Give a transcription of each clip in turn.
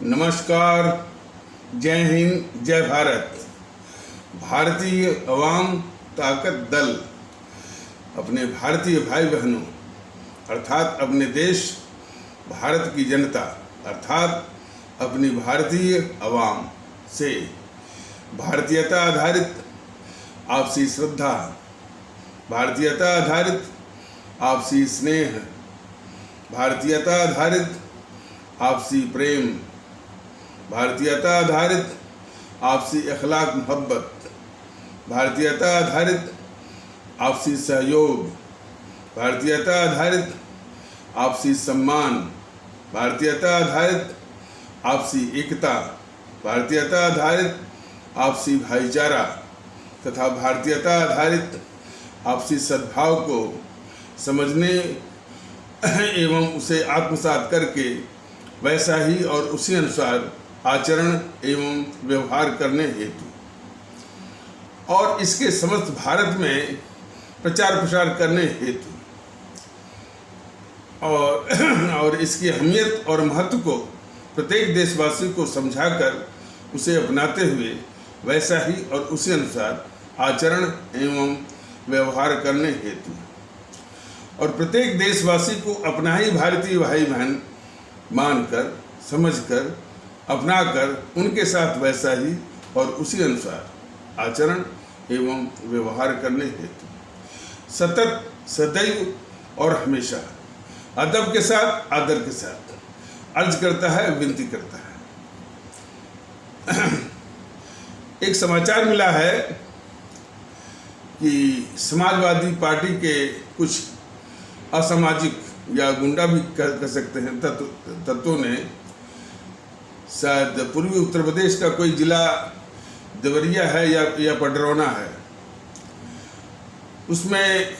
नमस्कार, जय हिंद, जय भारत। भारतीय अवाम ताकत दल अपने भारतीय भाई बहनों अर्थात अपने देश भारत की जनता अर्थात अपनी भारतीय अवाम से भारतीयता आधारित आपसी श्रद्धा, भारतीयता आधारित आपसी स्नेह, भारतीयता आधारित आपसी प्रेम, भारतीयता आधारित आपसी अखलाक मोहब्बत, भारतीयता आधारित आपसी सहयोग, भारतीयता आधारित आपसी सम्मान, भारतीयता आधारित आपसी एकता, भारतीयता आधारित आपसी भाईचारा तथा भारतीयता आधारित आपसी सद्भाव को समझने एवं उसे आत्मसात करके वैसा ही और उसी अनुसार आचरण एवं व्यवहार करने हेतु और इसके समस्त भारत में प्रचार प्रसार करने हेतु और इसकी अहमियत और महत्व को प्रत्येक देशवासी को समझाकर उसे अपनाते हुए वैसा ही और उसी अनुसार आचरण एवं व्यवहार करने हेतु और प्रत्येक देशवासी को अपना ही भारतीय भाई बहन मानकर, समझकर, अपनाकर उनके साथ वैसा ही और उसी अनुसार आचरण एवं व्यवहार करने हेतु सतत, सदैव और हमेशा अदब के साथ, आदर के साथ अर्ज करता है, विनती करता है। एक समाचार मिला है कि समाजवादी पार्टी के कुछ असामाजिक या गुंडा भी कह सकते हैं तत्वों ने शायद पूर्वी उत्तर प्रदेश का कोई जिला देवरिया है या पडरौना है, उसमें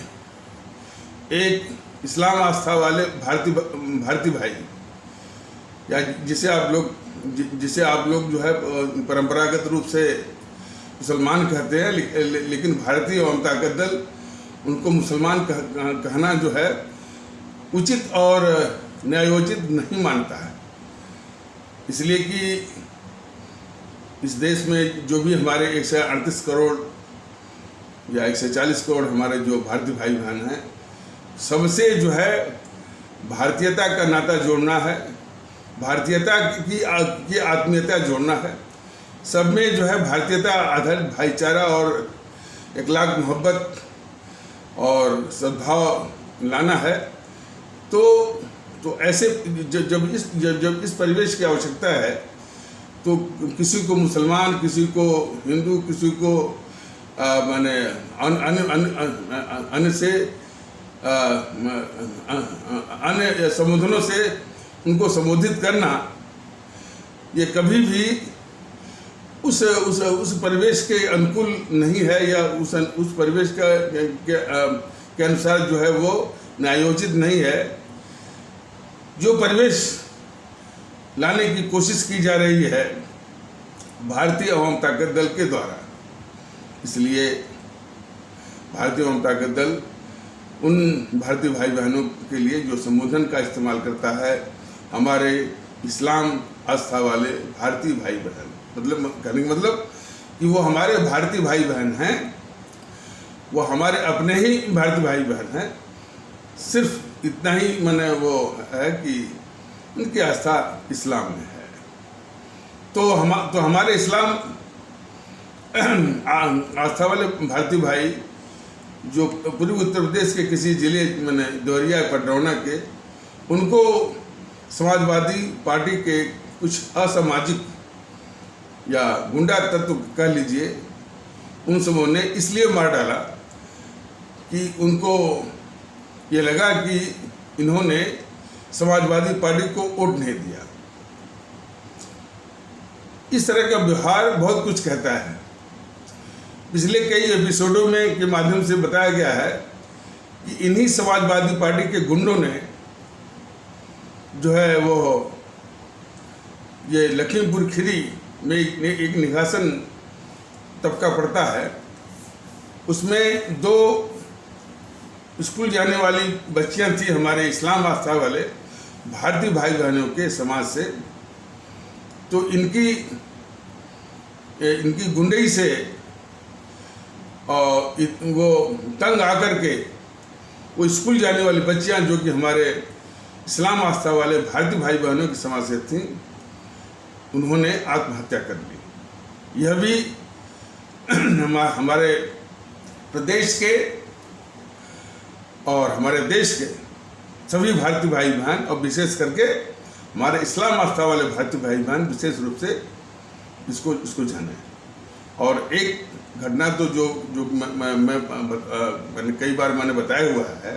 एक इस्लाम आस्था वाले भारतीय भाई या जिसे आप लोग जो है परंपरागत रूप से मुसलमान कहते हैं, लेकिन भारतीय अवाम ताकत दल उनको मुसलमान कहना जो है उचित और न्यायोचित नहीं मानता है। इसलिए कि इस देश में जो भी हमारे 138 करोड़ या 140 करोड़ हमारे जो भारतीय भाई बहन हैं, सबसे जो है भारतीयता का नाता जोड़ना है, भारतीयता की आत्मीयता जोड़ना है, सब में जो है भारतीयता आधारित भाईचारा और अखलाक मोहब्बत और सद्भाव लाना है। तो ऐसे जब इस परिवेश की आवश्यकता है तो किसी को मुसलमान, किसी को हिंदू, किसी को माने अन्य से अन्य संबोधनों से उनको संबोधित करना, ये कभी भी उस परिवेश के अनुकूल नहीं है या उस परिवेश के अनुसार जो है वो न्यायोचित नहीं है। जो परिवेश लाने की कोशिश की जा रही है भारतीय अवाम ताकत दल के द्वारा, इसलिए भारतीय अवाम ताकत दल उन भारतीय भाई बहनों के लिए जो संबोधन का इस्तेमाल करता है, हमारे इस्लाम आस्था वाले भारतीय भाई बहन, मतलब कहने का मतलब कि वो हमारे भारतीय भाई बहन हैं, वो हमारे अपने ही भारतीय भाई बहन हैं, सिर्फ इतना ही माने वो है कि उनकी आस्था इस्लाम में है। तो हमारे इस्लाम आस्था वाले भारतीय भाई जो पूर्वी उत्तर प्रदेश के किसी जिले माने देवरिया पडरौना के, उनको समाजवादी पार्टी के कुछ असामाजिक या गुंडा तत्व कह लीजिए, उन समूह ने इसलिए मार डाला कि उनको ये लगा कि इन्होंने समाजवादी पार्टी को वोट नहीं दिया। इस तरह का व्यवहार बहुत कुछ कहता है। पिछले कई एपिसोडों में के माध्यम से बताया गया है कि इन्हीं समाजवादी पार्टी के गुंडों ने जो है वो ये लखीमपुर खीरी में एक निघासन तबका पड़ता है, उसमें 2 स्कूल जाने वाली बच्चियां थी हमारे इस्लाम आस्था वाले भारतीय भाई बहनों के समाज से, तो इनकी गुंडई से वो तंग आकर के वो स्कूल जाने वाली बच्चियां जो कि हमारे इस्लाम आस्था वाले भारतीय भाई बहनों की समाज से थीं, उन्होंने आत्महत्या कर ली। यह भी हमारे प्रदेश के और हमारे देश के सभी भारतीय भाई बहन और विशेष करके हमारे इस्लाम आस्था वाले भारतीय भाई बहन विशेष रूप से इसको जाने। और एक घटना तो जो मैंने कई बार बताया हुआ है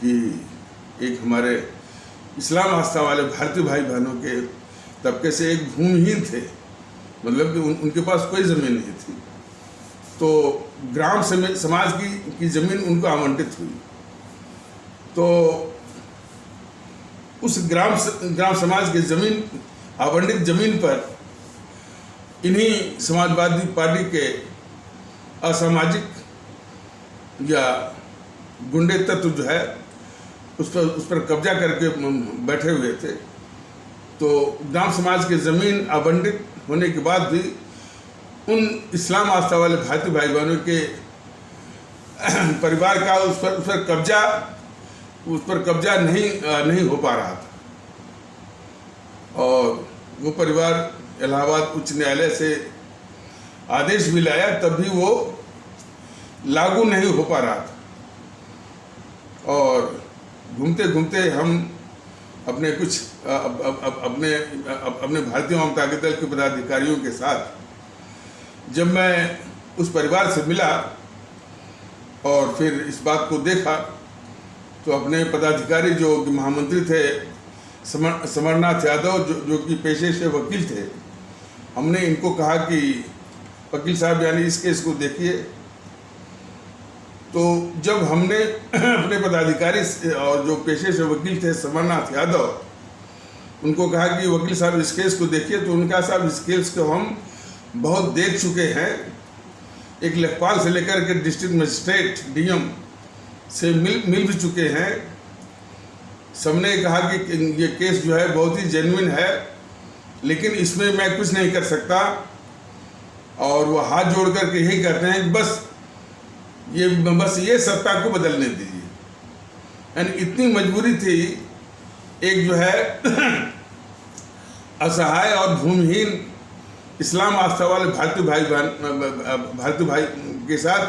कि एक हमारे इस्लाम आस्था वाले भारतीय भाई बहनों के तबके से एक भूमिहीन थे, मतलब कि उनके पास कोई ज़मीन नहीं थी, तो ग्राम समाज की ज़मीन उनको आवंटित हुई। तो उस ग्राम समाज की ज़मीन आवंटित ज़मीन पर इन्हीं समाजवादी पार्टी के असामाजिक या गुंडे तत्व जो है उस पर कब्जा करके बैठे हुए थे। तो ग्राम समाज की ज़मीन आवंटित होने के बाद भी उन इस्लाम आस्था वाले भारतीय भाई बहनों के परिवार का उस पर कब्जा नहीं हो पा रहा था, और वो परिवार इलाहाबाद उच्च न्यायालय से आदेश भी लाया, तब भी वो लागू नहीं हो पा रहा था। और घूमते घूमते हम अपने कुछ अपने भारतीय जनता दल के पदाधिकारियों के साथ जब मैं उस परिवार से मिला और फिर इस बात को देखा, तो अपने पदाधिकारी जो कि महामंत्री थे समरनाथ यादव, जो कि पेशे से वकील थे, हमने इनको कहा कि वकील साहब यानी इस केस को देखिए। तो जब हमने अपने पदाधिकारी और जो पेशे से वकील थे समरनाथ यादव, उनको कहा कि वकील साहब इस केस को देखिए, तो उनका साहब इस केस को हम बहुत देख चुके हैं, एक लेखपाल से लेकर के डिस्ट्रिक्ट मजिस्ट्रेट डीएम से मिल भी चुके हैं। सबने कहा कि ये केस जो है बहुत ही जेन्युइन है, लेकिन इसमें मैं कुछ नहीं कर सकता। और वो हाथ जोड़ करके यही कहते हैं कि बस ये सत्ता को बदलने दीजिए। यानी इतनी मजबूरी थी एक जो है असहाय और भूमिहीन इस्लाम आस्था वाले भारतीय भाई के साथ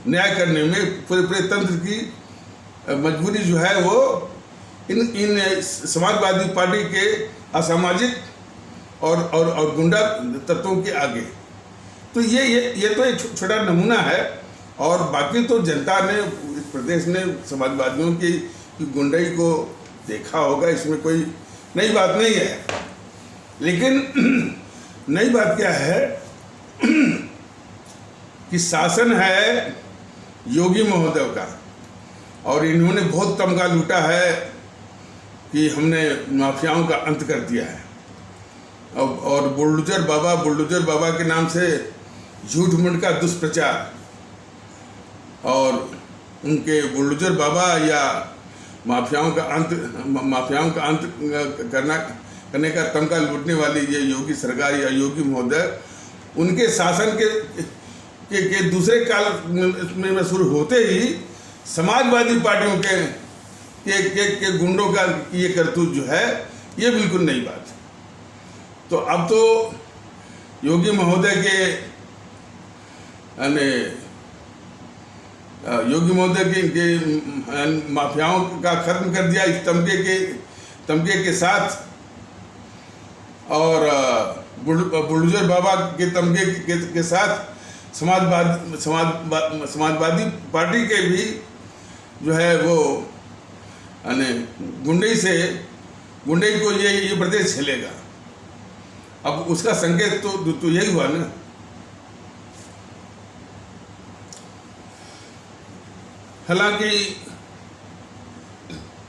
न्याय करने में पूरे तंत्र की मजबूरी जो है वो इन समाजवादी पार्टी के असामाजिक और गुंडा तत्वों के आगे। तो ये तो एक छोटा नमूना है, और बाकी तो जनता ने इस प्रदेश ने समाजवादियों की गुंडाई को देखा होगा, इसमें कोई नई बात नहीं है। लेकिन नई बात क्या है कि शासन है योगी महोदय का, और इन्होंने बहुत तमगा लूटा है कि हमने माफियाओं का अंत कर दिया है। और बुलडोजर बाबा के नाम से झूठ मूठ का दुष्प्रचार, और उनके बुलडोजर बाबा या माफियाओं का अंत करने का तमगा लूटने वाली ये योगी सरकार या योगी महोदय, उनके शासन के दूसरे काल में शुरू होते ही समाजवादी पार्टियों के गुंडों का ये करतूत जो है ये बिल्कुल नई बात है। तो अब तो योगी महोदय के माफियाओं का खत्म कर दिया इस तमगे के साथ, और बुलडोजर बाबा के तमगे के साथ समाजवादी पार्टी के भी जो है वो गुंडे को ये प्रदेश झेलेगा। अब उसका संकेत तो यही हुआ ना। हालांकि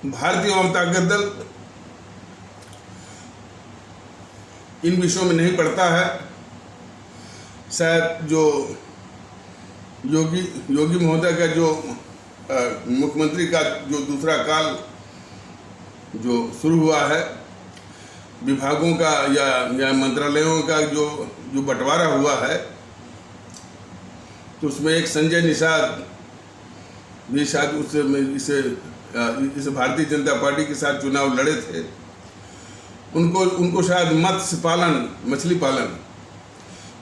भारतीय जनता दल इन विषयों में नहीं पड़ता है। शायद जो योगी महोदय का जो मुख्यमंत्री का जो दूसरा काल जो शुरू हुआ है, विभागों का या मंत्रालयों का जो जो बंटवारा हुआ है, तो उसमें एक संजय निषाद भी शायद इस भारतीय जनता पार्टी के साथ चुनाव लड़े थे। उनको शायद मत्स्य पालन, मछली पालन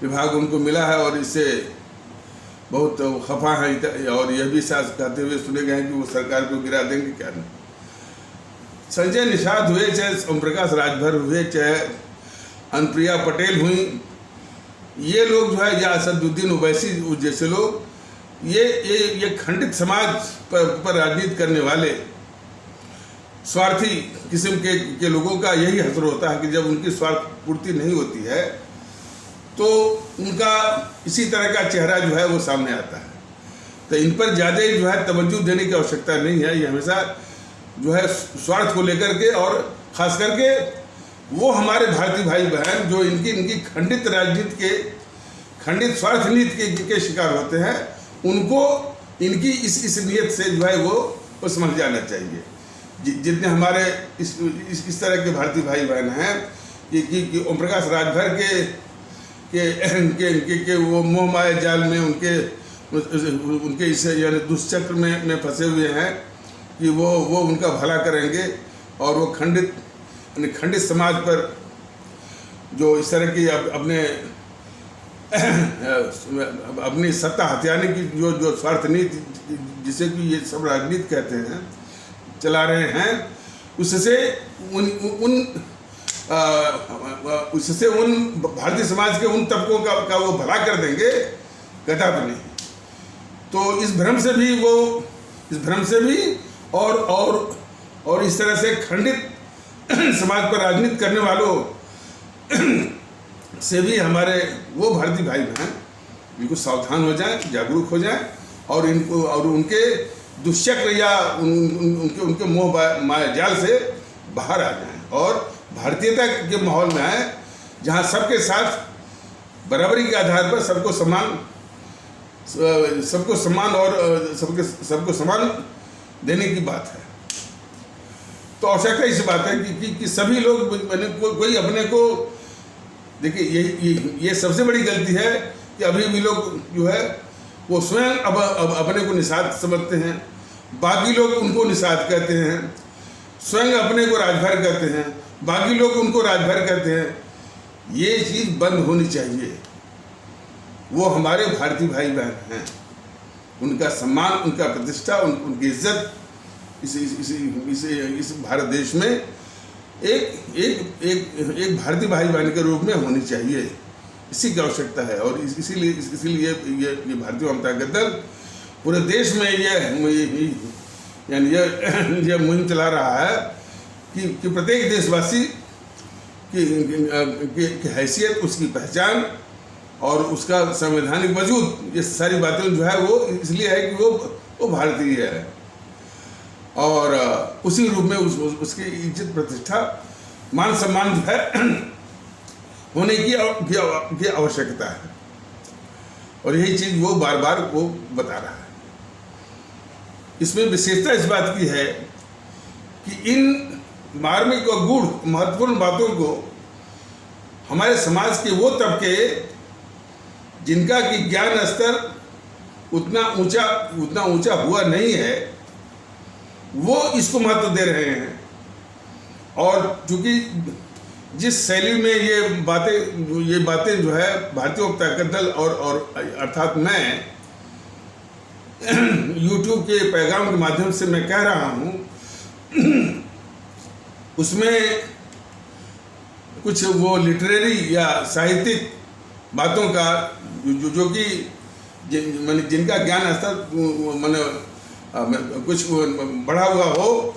विभाग उनको मिला है और इससे बहुत खफा है और यह भी साथ कहते हुए सुने गए हैं कि वो सरकार को गिरा देंगे। क्या नहीं, संजय निषाद हुए, चाहे ओम प्रकाश राजभर हुए, चाहे अनुप्रिया पटेल हुई, ये लोग जो है, या असदुद्दीन ओवैसी जैसे लोग, ये खंडित समाज पर राजनीति करने वाले स्वार्थी किस्म के लोगों का यही हसर होता है कि जब उनकी स्वार्थ पूर्ति नहीं होती है तो उनका इसी तरह का चेहरा जो है वो सामने आता है। तो इन पर ज़्यादा जो है तवज्जो देने की आवश्यकता नहीं है। ये हमेशा जो है स्वार्थ को लेकर के, और ख़ास करके वो हमारे भारतीय भाई बहन जो इनकी खंडित राजनीति के, खंडित स्वार्थ नीति के शिकार होते हैं, उनको इनकी इस नीयत से जो है वो समझ जाना चाहिए। जितने हमारे इस तरह के भारतीय भाई बहन हैं कि ओम प्रकाश राजभर के वो मोह माया जाल में, उनके इस यानी दुष्चक्र में फंसे हुए हैं कि वो उनका भला करेंगे और वो खंडित समाज पर जो इस तरह की अपनी सत्ता हथियाने की जो स्वार्थ नीति, जिसे कि ये सब राजनीति कहते हैं, चला रहे हैं, उससे उन भारतीय समाज के उन तबकों का वो भला कर देंगे, कदापि नहीं। तो इस भ्रम से भी और इस तरह से खंडित समाज पर राजनीति करने वालों से भी हमारे वो भारतीय भाई बहन बिल्कुल सावधान हो जाएं, जागरूक हो जाएं और इनको और उनके दुष्चक्र या उनके मोह माया जाल से बाहर आ जाएं और भारतीयता के माहौल में आए, जहां सबके साथ बराबरी के आधार पर सबको समान देने की बात है। तो आवश्यकता इस बात है कि सभी लोग कोई अपने को, देखिए ये सबसे बड़ी गलती है कि अभी भी लोग जो है वो स्वयं अब अपने को निषाद समझते हैं, बाकी लोग उनको निषाद कहते हैं, स्वयं अपने को राजभर कहते हैं, बाकी लोग उनको राजभर कहते हैं। ये चीज़ बंद होनी चाहिए। वो हमारे भारतीय भाई बहन हैं, उनका सम्मान, उनका प्रतिष्ठा, उनकी इज्जत इस भारत देश में एक भारतीय भाई बहन के रूप में होनी चाहिए। इसी की आवश्यकता है और इसीलिए ये भारतीय जनता दल पूरे देश में ये मुहिम चला रहा है कि प्रत्येक देशवासी की हैसियत, उसकी पहचान और उसका संवैधानिक वजूद, ये सारी बातें जो है वो इसलिए है कि वो भारतीय है और उसी रूप में उसकी इज्जत, प्रतिष्ठा, मान सम्मान जो है होने की आवश्यकता है और यही चीज़ वो बार बार वो बता रहा है। इसमें विशेषता इस बात की है कि इन मार्मिक और गूढ़ महत्वपूर्ण बातों को हमारे समाज के वो तबके जिनका कि ज्ञान स्तर उतना ऊंचा हुआ नहीं है, वो इसको महत्व दे रहे हैं। और चूंकि जिस शैली में ये बातें जो है भारतीय जनता दल और अर्थात मैं YouTube के पैगाम के माध्यम से मैं कह रहा हूँ, उसमें कुछ वो लिटरेरी या साहित्यिक बातों का जो कि जिनका ज्ञान स्तर कुछ बढ़ा हुआ हो,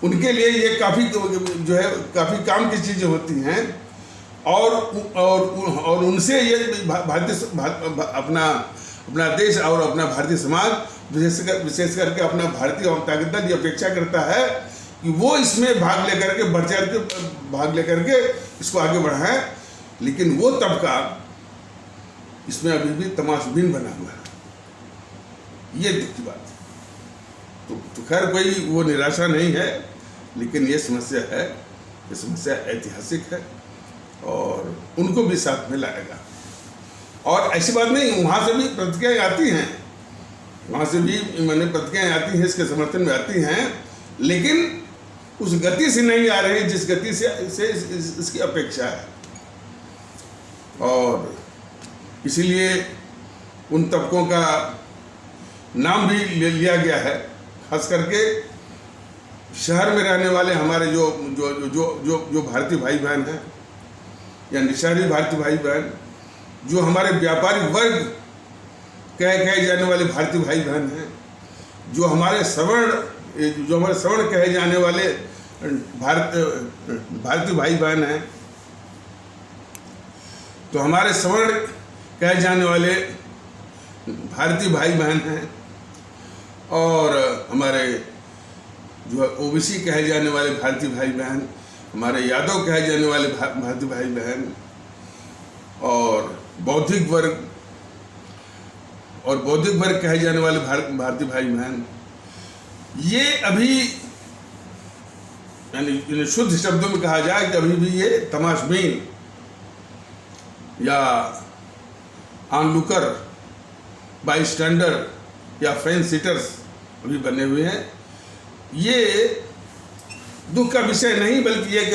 उनके लिए ये काफ़ी जो है काफ़ी काम की चीज़ें होती हैं और उनसे ये अपना देश और अपना भारतीय समाज विशेष करके अपना भारतीय जनता दल ये अपेक्षा करता है कि वो इसमें भाग लेकर के इसको आगे बढ़ाएं। लेकिन वो तबका इसमें अभी भी तमाशबीन बना हुआ है, ये दुख की बात है। तो खैर कोई वो निराशा नहीं है, लेकिन ये समस्या है ये समस्या ऐतिहासिक है और उनको भी साथ में लाएगा। और ऐसी बात नहीं, वहाँ से भी प्रतिक्रियाएँ आती हैं, वहाँ से भी मैंने प्रतिक्रियाएँ आती हैं, इसके समर्थन में आती हैं, लेकिन उस गति से नहीं आ रही जिस गति से इसकी अपेक्षा है। और इसीलिए उन तबकों का नाम भी ले लिया गया है, खास करके शहर में रहने वाले हमारे जो जो जो जो जो भारतीय भाई बहन हैं या निशहरी भारतीय भाई बहन, जो हमारे व्यापारिक वर्ग कहे जाने वाले भारतीय भाई बहन हैं, जो हमारे सवर्ण कहे जाने वाले भारतीय भाई बहन हैं, तो हमारे सवर्ण कहे जाने वाले भारतीय भाई बहन हैं, और हमारे जो ओबीसी कहे जाने वाले भारतीय भाई बहन, हमारे यादव कहे जाने वाले भारतीय भाई बहन, और बौद्धिक वर्ग कहे जाने वाले भारतीय भाई बहन, ये अभी यानी शुद्ध शब्दों में कहा जाए कि अभी भी ये तमाशबीन या ऑनलुकर, बाईस्टैंडर या फैन सीटर्स अभी बने हुए हैं। ये दुख का विषय नहीं, बल्कि एक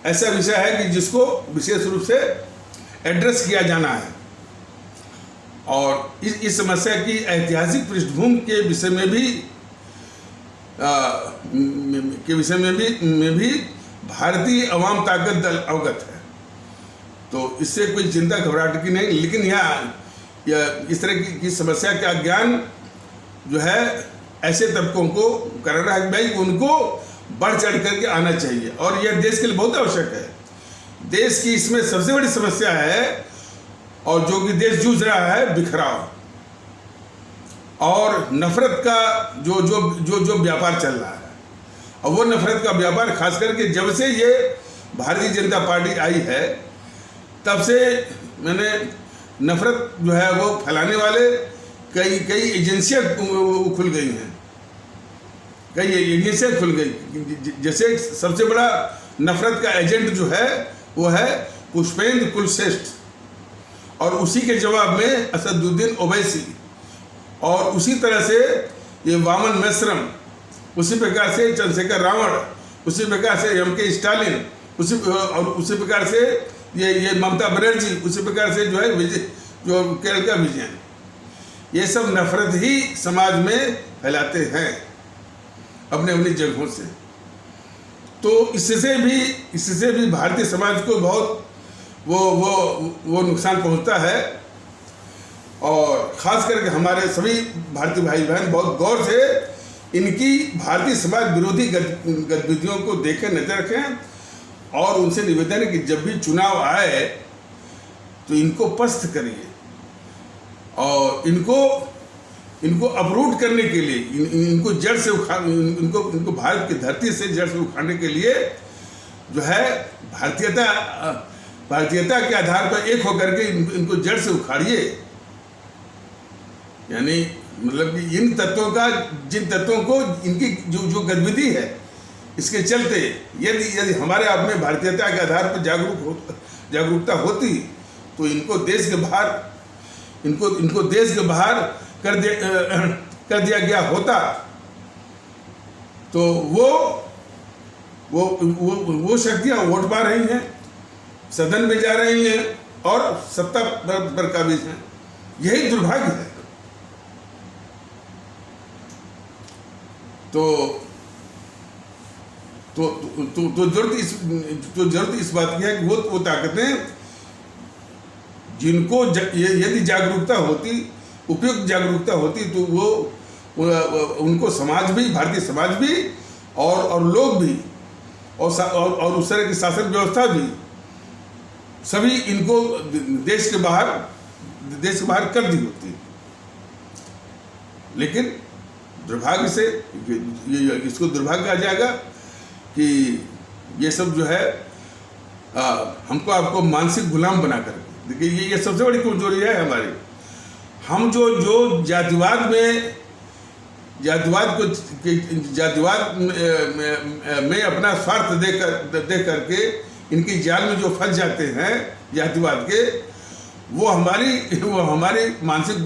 ऐसा विषय है कि जिसको विशेष रूप से एड्रेस किया जाना है। और इस समस्या की ऐतिहासिक पृष्ठभूमि के विषय में भी भारतीय अवाम ताकत दल अवगत है, तो इससे कोई चिंता घबराहट की नहीं। लेकिन यहाँ इस तरह की समस्या का ज्ञान जो है ऐसे तबकों को करना है भाई, उनको बढ़ चढ़ करके आना चाहिए, और यह देश के लिए बहुत आवश्यक है। देश की इसमें सबसे बड़ी समस्या है, और जो कि देश जूझ रहा है, बिखराव और नफरत का जो व्यापार चल रहा है। और वो नफरत का व्यापार खास करके जब से ये भारतीय जनता पार्टी आई है, तब से मैंने नफरत जो है वो फैलाने वाले कई एजेंसियां खुल गई हैं, कई एजेंसियां खुल गई। जैसे सबसे बड़ा नफरत का एजेंट जो है वो है पुष्पेंद्र कुलश्रेष्ठ, और उसी के जवाब में असदुद्दीन ओवैसी, और उसी तरह से ये वामन मेश्रम, उसी प्रकार से चंद्रशेखर रावण, उसी प्रकार से एम.के. स्टालिन, उसी प्रकार से ये ममता बनर्जी, उसी प्रकार से जो है जो केरल का विजयन, ये सब नफरत ही समाज में फैलाते हैं अपने अपनी जगहों से। तो इससे भी भारतीय समाज को बहुत वो नुकसान पहुंचता है। और ख़ास करके हमारे सभी भारतीय भाई बहन बहुत गौर से इनकी भारतीय समाज विरोधी गतिविधियों को देखें, नजर रखें, और उनसे निवेदन है कि जब भी चुनाव आए तो इनको पस्त करिए, और इनको अपरूट करने के लिए, इनको जड़ से इनको भारत की धरती से जड़ से उखाड़ने के लिए जो है भारतीयता के आधार पर एक होकर के इनको जड़ से उखाड़िए। यानी मतलब कि इन तत्वों का, जिन तत्वों को इनकी जो गतिविधि है, इसके चलते यदि हमारे आप में भारतीयता के आधार पर जागरूकता होती तो इनको देश के बाहर कर दिया गया होता, तो वो शक्तियां वोट पा रही हैं, सदन में जा रही हैं और सत्ता पर काबिज हैं। यही दुर्भाग्य है। तो जरूरत इस बात की है कि वो ताकतें जिनको यदि जागरूकता होती, उपयुक्त जागरूकता होती, तो वो उनको समाज भी, भारतीय समाज भी और लोग भी और उस तरह की शासन व्यवस्था भी, सभी इनको देश के बाहर कर दी होती। लेकिन दुर्भाग्य से इसको दुर्भाग्य कहा जाएगा कि ये सब जो है हमको आपको मानसिक गुलाम बना कर, देखिए ये सबसे बड़ी कमजोरी है हमारी। हम जो जातिवाद में जातिवाद में अपना स्वार्थ दे करके इनकी जाल में जो फंस जाते हैं जातिवाद के, वो हमारी मानसिक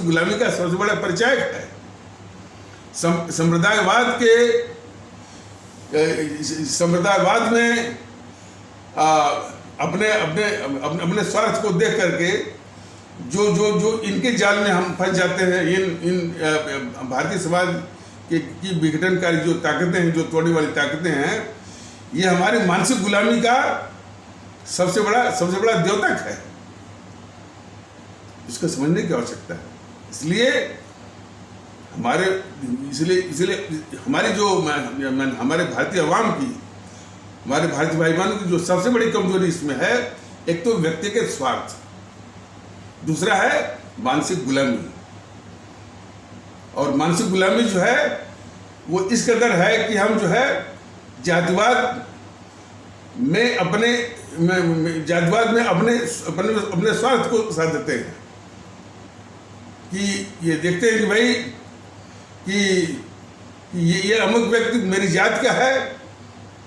गुलामी का सबसे बड़ा परिचायक है। संप्रदायवाद में अपने स्वार्थ को देख करके जो इनके जाल में हम फंस जाते हैं, इन भारतीय समाज की विघटनकारी जो ताकतें हैं, जो तोड़ने वाली ताकतें हैं, ये हमारी मानसिक गुलामी का सबसे बड़ा द्योतक है। इसको समझने की आवश्यकता है। इसलिए हमारे भारतीय अवाम की, हमारे भारतीय भाई बहनों की जो सबसे बड़ी कमजोरी इसमें है, एक तो व्यक्तिगत स्वार्थ, दूसरा है मानसिक गुलामी। और मानसिक गुलामी जो है वो इस कदर है कि हम जो है जातिवाद में अपने स्वार्थ को साथ देते हैं कि ये देखते हैं कि भाई कि ये अमुक व्यक्ति मेरी जात का है,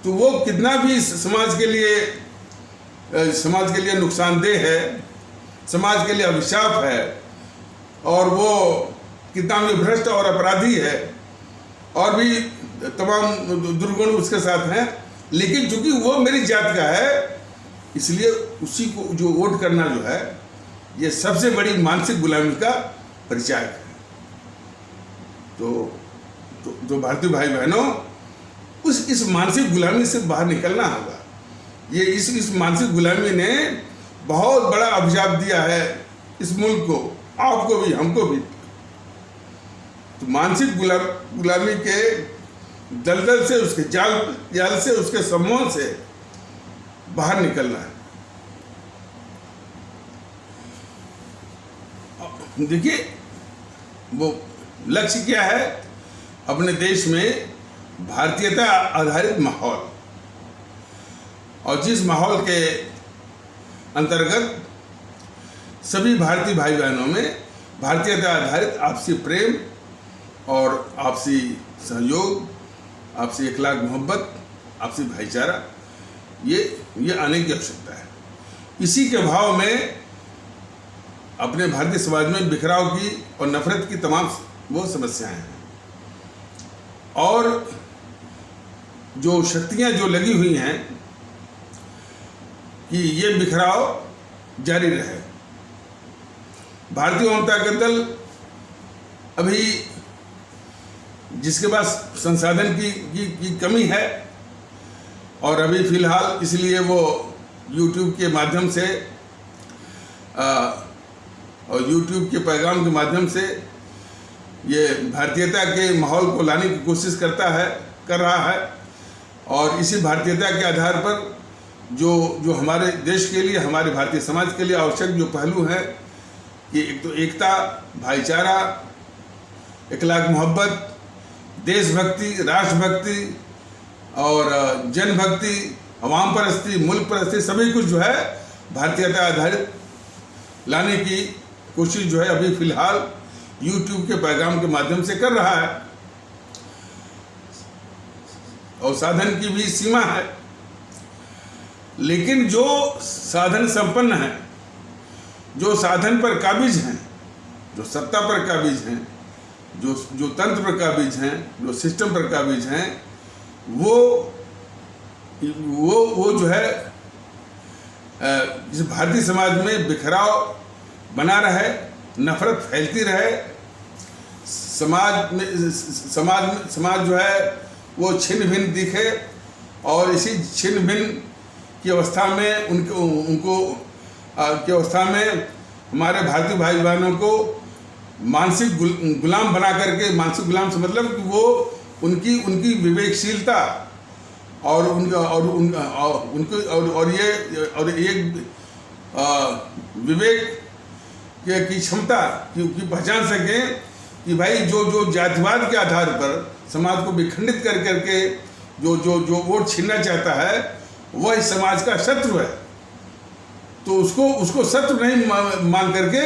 तो वो कितना भी समाज के लिए नुकसानदेह है, समाज के लिए अभिशाप है, और वो कितना भी भ्रष्ट और अपराधी है, और भी तमाम दुर्गुण उसके साथ हैं, लेकिन चूंकि वो मेरी जात का है, इसलिए उसी को जो वोट करना जो है, ये सबसे बड़ी मानसिक गुलामी का परिचायक है। तो भारतीय भाई बहनों, इस मानसिक गुलामी से बाहर निकलना होगा। ये इस मानसिक गुलामी ने बहुत बड़ा अभिशाप दिया है इस मुल्क को, आपको भी, हमको भी। तो मानसिक गुलामी के दलदल से, उसके जाल से, उसके सम्मोहन से बाहर निकलना है। देखिए, वो लक्ष्य क्या है अपने देश में? भारतीयता आधारित माहौल, और जिस माहौल के अंतर्गत सभी भारतीय भाई बहनों में भारतीयता आधारित आपसी प्रेम और आपसी सहयोग, आपसी इखलाक मोहब्बत, आपसी भाईचारा, ये आने की आवश्यकता है। इसी के भाव में अपने भारतीय समाज में बिखराव की और नफरत की तमाम वो समस्याएं हैं, और जो शक्तियां जो लगी हुई हैं कि ये बिखराव जारी रहे। भारतीय जनता दल अभी जिसके पास संसाधन की कमी है, और अभी फिलहाल इसलिए वो YouTube के माध्यम से और YouTube के पैगाम के माध्यम से ये भारतीयता के माहौल को लाने की कोशिश कर रहा है। और इसी भारतीयता के आधार पर जो हमारे देश के लिए, हमारे भारतीय समाज के लिए आवश्यक जो पहलू हैं कि एक तो एकता, भाईचारा, इखलाक मोहब्बत, देशभक्ति, राष्ट्रभक्ति और जनभक्ति, अवाम परस्ती, मुल्क परस्ती, सभी कुछ जो है भारतीयता आधारित लाने की कोशिश जो है अभी फिलहाल YouTube के पैगाम के माध्यम से कर रहा है। और साधन की भी सीमा है, लेकिन जो साधन संपन्न है, जो साधन पर काबिज हैं, जो सत्ता पर काबिज हैं, जो तंत्र पर काबिज हैं, जो सिस्टम पर काबिज हैं, वो जो है इस भारतीय समाज में बिखराव बना रहे, नफरत फैलती रहे, समाज जो है वो छिन्न भिन्न दिखे, और इसी छिन्न भिन्न की अवस्था में उनको की अवस्था में हमारे भारतीय भाई बहनों को मानसिक गुलाम बना करके, मानसिक गुलाम से मतलब कि वो उनकी विवेकशीलता और ये विवेक की क्षमता की पहचान सकें कि भाई जो जातिवाद के आधार पर समाज को विखंडित कर करके जो वोट छीनना चाहता है, वह इस समाज का शत्रु है। तो उसको शत्रु नहीं मान करके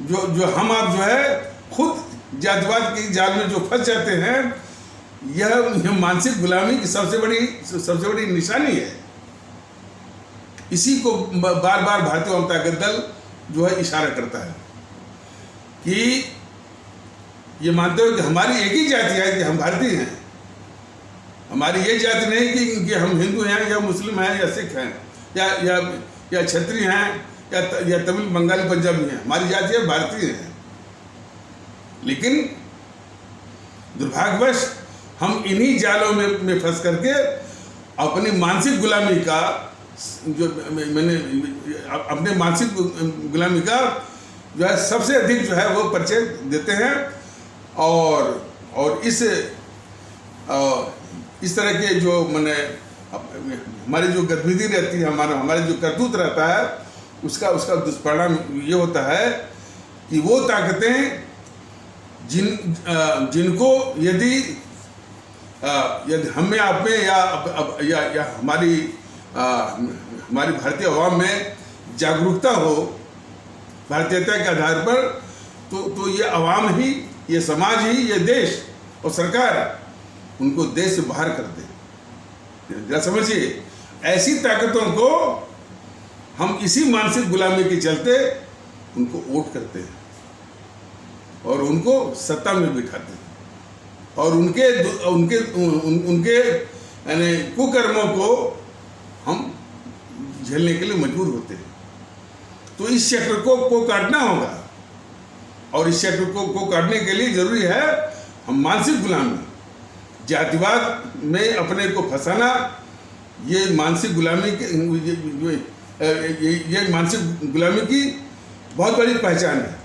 जो हम आप जो है खुद जातिवाद की जाल में जो फंस जाते हैं, यह मानसिक गुलामी की सबसे बड़ी निशानी है। इसी को बार बार भारतीय वाम ताकत दल जो है इशारा करता है कि ये मानते हो कि हमारी एक ही जाति है, कि हम भारतीय हैं। हमारी ये जाति नहीं कि हम हिंदू हैं या मुस्लिम हैं या सिख हैं या क्षत्रिय हैं या तमिल बंगाली पंजाबी हैं। हमारी जाति है भारतीय है। लेकिन दुर्भाग्यवश हम इन्हीं जालों में फंस करके अपनी मानसिक गुलामी का अपने मानसिक गुलामी का जो है सबसे अधिक जो है वो परिचय देते हैं। और इस तरह के जो हमारी जो गतिविधि रहती है, हमारे जो करतूत रहता है, उसका दुष्परिणाम ये होता है कि वो ताकतें जिनको यदि हम में आप में या हमारी भारतीय अवाम में जागरूकता हो भारतीयता के आधार पर, तो ये अवाम ही, ये समाज ही, ये देश और सरकार उनको देश से बाहर कर दे। जरा समझिए, ऐसी ताकतों को हम इसी मानसिक गुलामी के चलते उनको वोट करते हैं और उनको सत्ता में बिठाते हैं और उनके यानी कुकर्मों को हम झेलने के लिए मजबूर होते हैं। तो इस चक्र को काटना होगा, और इस चक्र को काटने के लिए जरूरी है हम मानसिक गुलामी, जातिवाद में अपने को फंसाना, ये मानसिक गुलामी ये मानसिक गुलामी की बहुत बड़ी पहचान है।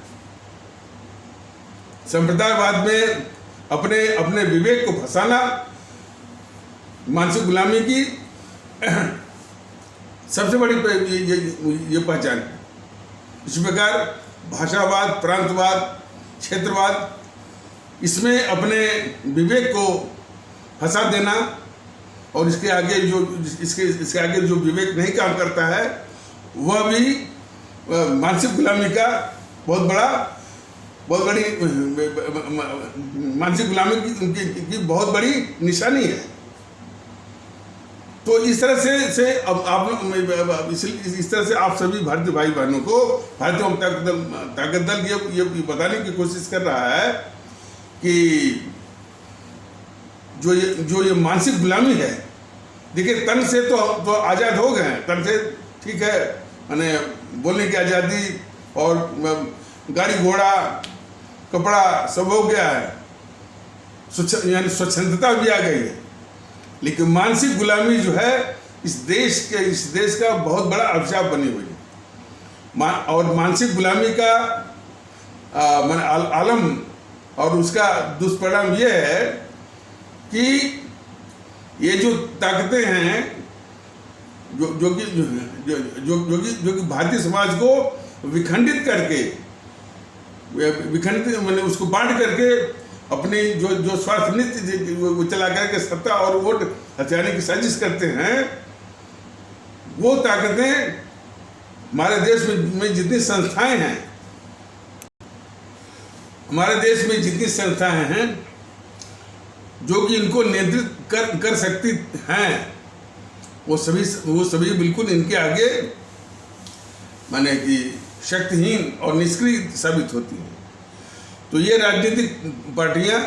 संप्रदायवाद में अपने विवेक को फंसाना मानसिक गुलामी की सबसे बड़ी ये पहचान है। इस प्रकार भाषावाद, प्रांतवाद, क्षेत्रवाद, इसमें अपने विवेक को फंसा देना और इसके आगे जो विवेक नहीं काम करता है, वह भी मानसिक गुलामी का बहुत बड़ी मानसिक गुलामी की बहुत बड़ी निशानी है। तो इस तरह से अब इस तरह से आप सभी भारतीय भाई बहनों को भारतीय ताकत दल ये बताने की कोशिश कर रहा है कि जो ये मानसिक गुलामी है, देखिए तन से तो आज़ाद हो गए हैं, तन से ठीक है, माने बोलने की आज़ादी और गाड़ी घोड़ा कपड़ा सब हो गया है, यानी स्वच्छंदता भी आ गई है। लेकिन मानसिक गुलामी जो है इस देश का बहुत बड़ा अभिशाप बनी हुई है। और मानसिक गुलामी का आलम और उसका दुष्परिणाम ये है कि ये जो ताकतें हैं जो कि भारतीय समाज को विखंडित करके मैंने उसको बांट करके अपनी जो स्वार्थ नीति वो चला करके सत्ता और वोट हथियाने की साजिश करते हैं, वो ताकतें हमारे देश में जितनी संस्थाएं हैं, हमारे देश में जितनी संस्थाएं हैं जो कि इनको नियंत्रित कर सकती हैं, वो सभी बिल्कुल इनके आगे माने कि शक्तिहीन और निष्क्रिय साबित होती हैं। तो ये राजनीतिक पार्टियां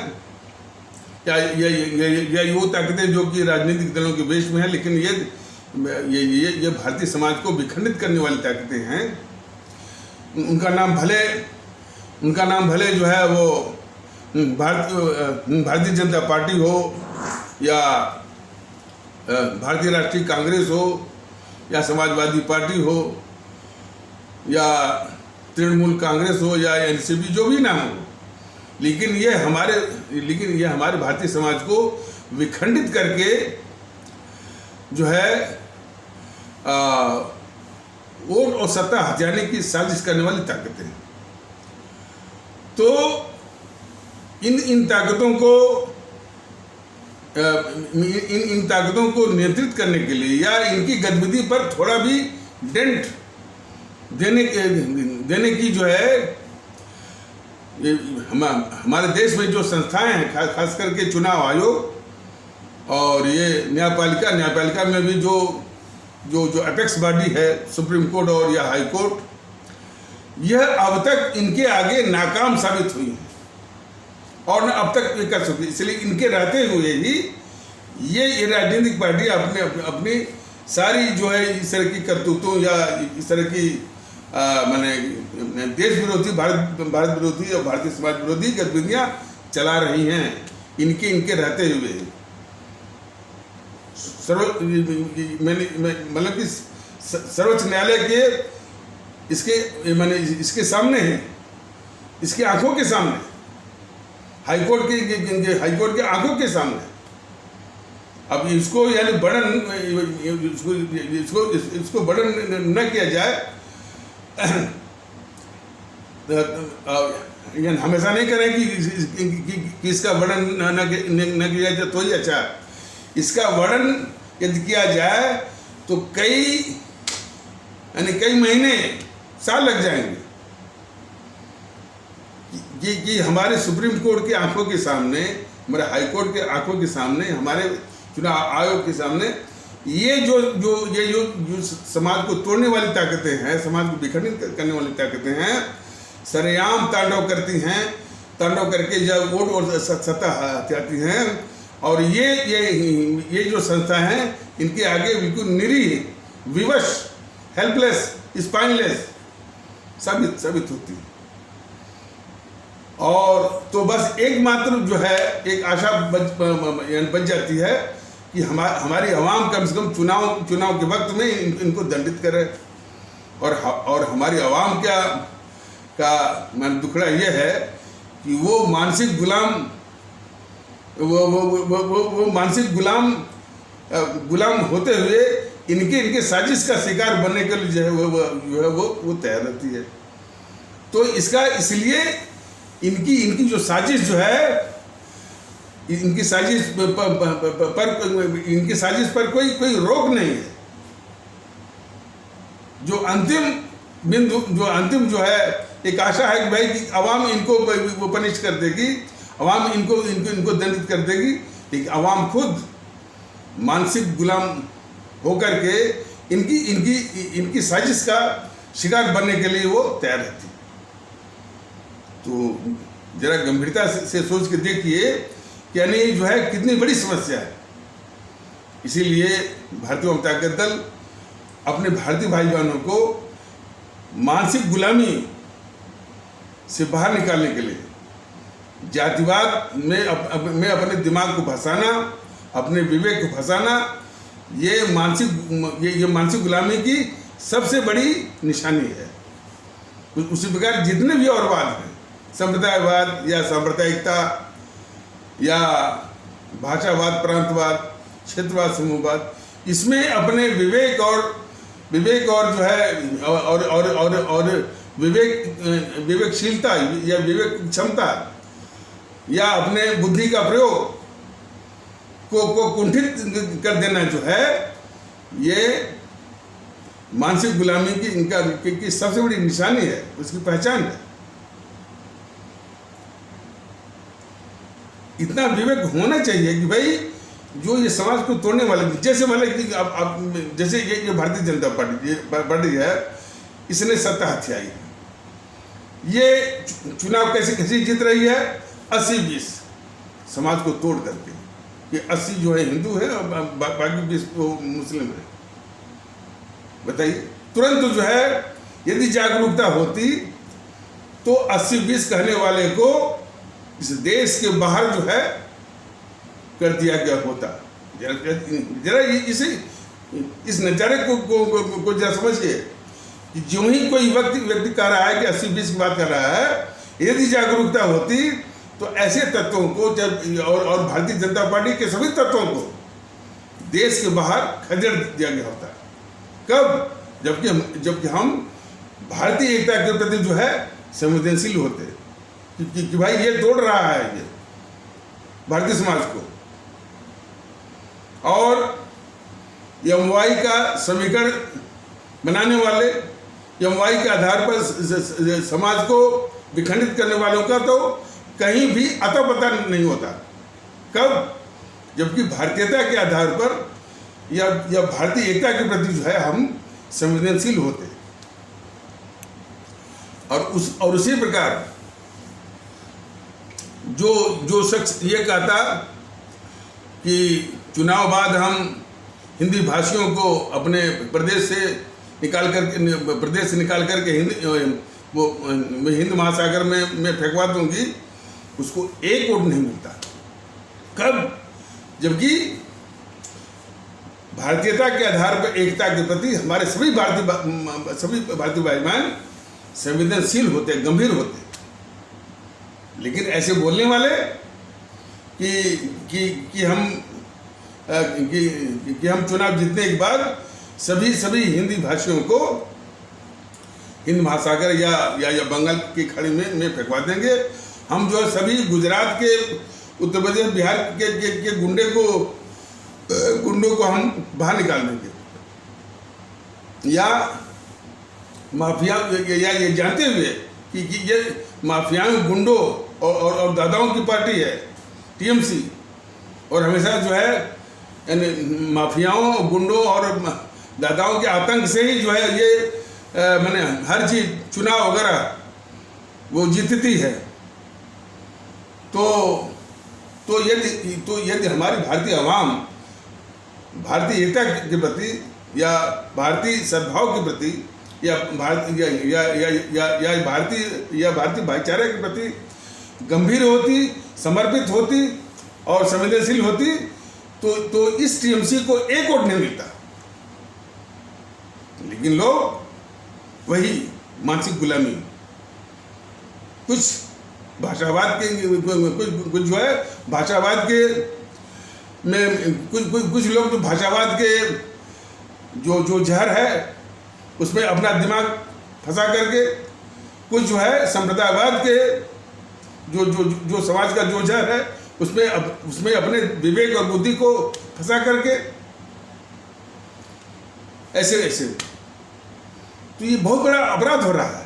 या वो ताकतें जो कि राजनीतिक दलों के वेश में है, लेकिन ये भारतीय समाज को विखंडित करने वाली ताकतें हैं। उनका नाम भले जो है वो भारतीय जनता पार्टी हो या भारतीय राष्ट्रीय कांग्रेस हो या समाजवादी पार्टी हो या तृणमूल कांग्रेस हो या एनसीपी, जो भी नाम हो, लेकिन ये हमारे भारतीय समाज को विखंडित करके जो है वोट और सत्ता हथियाने की साजिश करने वाली ताकतें। तो इन ताकतों को नियंत्रित करने के लिए या इनकी गतिविधि पर थोड़ा भी डेंट देने की जो है हमारे देश में जो संस्थाएं हैं, खास करके चुनाव आयोग और ये न्यायपालिका में भी जो जो जो अपेक्स बॉडी है, सुप्रीम कोर्ट और या हाई कोर्ट, यह अब तक इनके आगे नाकाम साबित हुई है और न अब तक ये कर सकती। इसलिए इनके रहते हुए ही ये राजनीतिक पार्टी अपनी सारी जो है इस तरह की करतूतों या इस तरह की माने देश विरोधी, भारत विरोधी और भारतीय समाज विरोधी गतिविधियां चला रही हैं इनके रहते हुए। मतलब कि सर्वोच्च न्यायालय के इसके सामने है, इसकी आंखों के सामने, हाईकोर्ट के आंखों के सामने। अब इसको यानी इसको बड़न न किया जाए, हमेशा नहीं करें कि इसका वर्णन न किया जाए तो ही अच्छा। इसका वर्णन यदि किया जाए तो कई महीने, साल लग जाएंगे कि हमारे सुप्रीम कोर्ट की आंखों के सामने, हमारे हाई कोर्ट के आंखों के सामने, हमारे चुनाव आयोग के सामने ये जो समाज को तोड़ने वाली ताकतें हैं, समाज को विखंडित करने वाली ताकतें हैं, सरेआम तांडव करती हैं। तांडव करके जब वोट और सत्ता हथियाती हैं और ये जो संस्था हैं इनके आगे बिल्कुल निरीह, विवश, हेल्पलेस, स्पाइनलेस साबित होती है। और तो बस एकमात्र जो है एक आशा बच जाती है कि हमारी आवाम कम से कम चुनाव के वक्त में इनको दंडित करे। और हमारी आवाम का दुखड़ा ये है कि वो मानसिक गुलाम होते हुए इनके साजिश का शिकार बनने के लिए जो है वो तैयार रहती है। तो इसलिए इनकी जो साजिश जो है, इनकी साजिश पर कोई रोक नहीं है। जो अंतिम जो है एक आशा है कि भाई कि अवाम इनको वो पनिश कर देगी, अवाम इनको दंडित कर देगी, लेकिन अवाम खुद मानसिक गुलाम होकर के इनकी साजिश का शिकार बनने के लिए वो तैयार रहती। तो जरा गंभीरता से सोच के देखिए कि यानी जो है कितनी बड़ी समस्या है। इसीलिए भारतीय जनता दल अपने भारतीय भाई बहनों को मानसिक गुलामी से बाहर निकालने के लिए, जातिवाद में अपने दिमाग को फंसाना, अपने विवेक को फंसाना, ये मानसिक गुलामी की सबसे बड़ी निशानी है। उसी प्रकार जितने भी और वाद हैं, संप्रदायवाद या सांप्रदायिकता या भाषावाद, प्रांतवाद, क्षेत्रवाद, समूहवाद, इसमें अपने विवेक और जो है और विवेकशीलता या विवेक क्षमता या अपने बुद्धि का प्रयोग को कुंठित कर देना जो है, ये मानसिक गुलामी की सबसे बड़ी निशानी है, उसकी पहचान है। इतना विवेक होना चाहिए कि भाई जो ये समाज को तोड़ने वाले, जैसे मतलब कि अब जैसे ये भारतीय जनता पार्टी है, इसने सत्ता हथियाई, ये चुनाव कैसे जीत रही है, 80-20 समाज को तोड़ करके। ये 80 जो है हिंदू है और बाकी 20 मुस्लिम है। बताइए, तुरंत जो है यदि जागरूकता होती तो 80-20 कहने वाले को इस देश के बाहर जो है कर दिया गया होता। जरा इस नजारे को जरा समझिए कि जो ही कोई व्यक्ति कह रहा है कि 80-20 की बात कर रहा है, यदि जागरूकता होती तो ऐसे तत्वों को और भारतीय जनता पार्टी के सभी तत्वों को देश के बाहर खदेड़ दिया गया होता। कब? जबकि हम भारतीय एकता के प्रति जो है संवेदनशील होते कि भाई ये तोड़ रहा है ये भारतीय समाज को। और एमवाई का समीकरण बनाने वाले, एमवाई के आधार पर समाज को विखंडित करने वालों का तो कहीं भी अता पता नहीं होता। कब? जबकि भारतीयता के आधार पर या भारतीय एकता के प्रति जो है हम संवेदनशील होते। और उसी प्रकार जो शख्स ये कहता कि चुनाव बाद हम हिंदी भाषियों को अपने प्रदेश से निकाल करके हिंद महासागर में फेंकवा दूंगी, उसको एक वोट नहीं मिलता। कब? जबकि भारतीयता के आधार पर एकता के प्रति हमारे सभी भारतीय भाई बहन संवेदनशील होते, गंभीर होते। लेकिन ऐसे बोलने वाले कि हम चुनाव जीतने के बाद सभी हिंदी भाषियों को हिंद महासागर या बंगाल की खाड़ी में फेंकवा देंगे। हम जो है सभी गुजरात के, उत्तर प्रदेश, बिहार के गुंडों को हम बाहर निकाल देंगे, या माफिया, या ये जानते हुए कि ये माफियाओं, गुंडों और दादाओं की पार्टी है टीएमसी, और हमेशा जो है माफियाओं, गुंडों और दादाओं के आतंक से ही जो है ये मैंने हर चीज, चुनाव वगैरह वो जीतती है। तो यदि हमारी भारतीय आवाम भारतीय एकता के प्रति या भारतीय सद्भाव के प्रति या भारतीय भाईचारे के प्रति गंभीर होती, समर्पित होती और संवेदनशील होती, तो इस टीएमसी को एक वोट नहीं मिलता। लेकिन लोग वही मानसिक गुलामी, कुछ भाषावाद के, कुछ जो है भाषावाद के में कुछ लोग तो भाषावाद के जो जहर है उसमें अपना दिमाग फंसा करके, कुछ जो है संप्रदायवाद के जो समाज का जो जहर है उसमें अपने विवेक और बुद्धि को फंसा करके ऐसे तो ये बहुत बड़ा अपराध हो रहा है।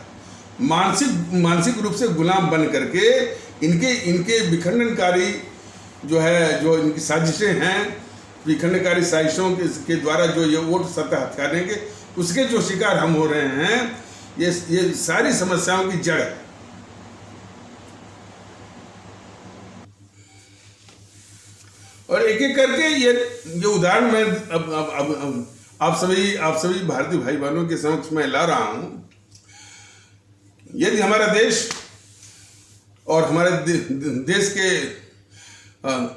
मानसिक रूप से गुलाम बन करके इनके विखंडनकारी जो इनकी साजिशें हैं, विखंडनकारी साजिशों के द्वारा जो ये वोट सत्ता हथियाने के, उसके जो शिकार हम हो रहे हैं, ये सारी समस्याओं की जड़ है। और एक एक करके ये उदाहरण मैं अब आप सभी भारतीय भाई बहनों के समक्ष मैं ला रहा हूं। यदि हमारा देश और हमारे देश के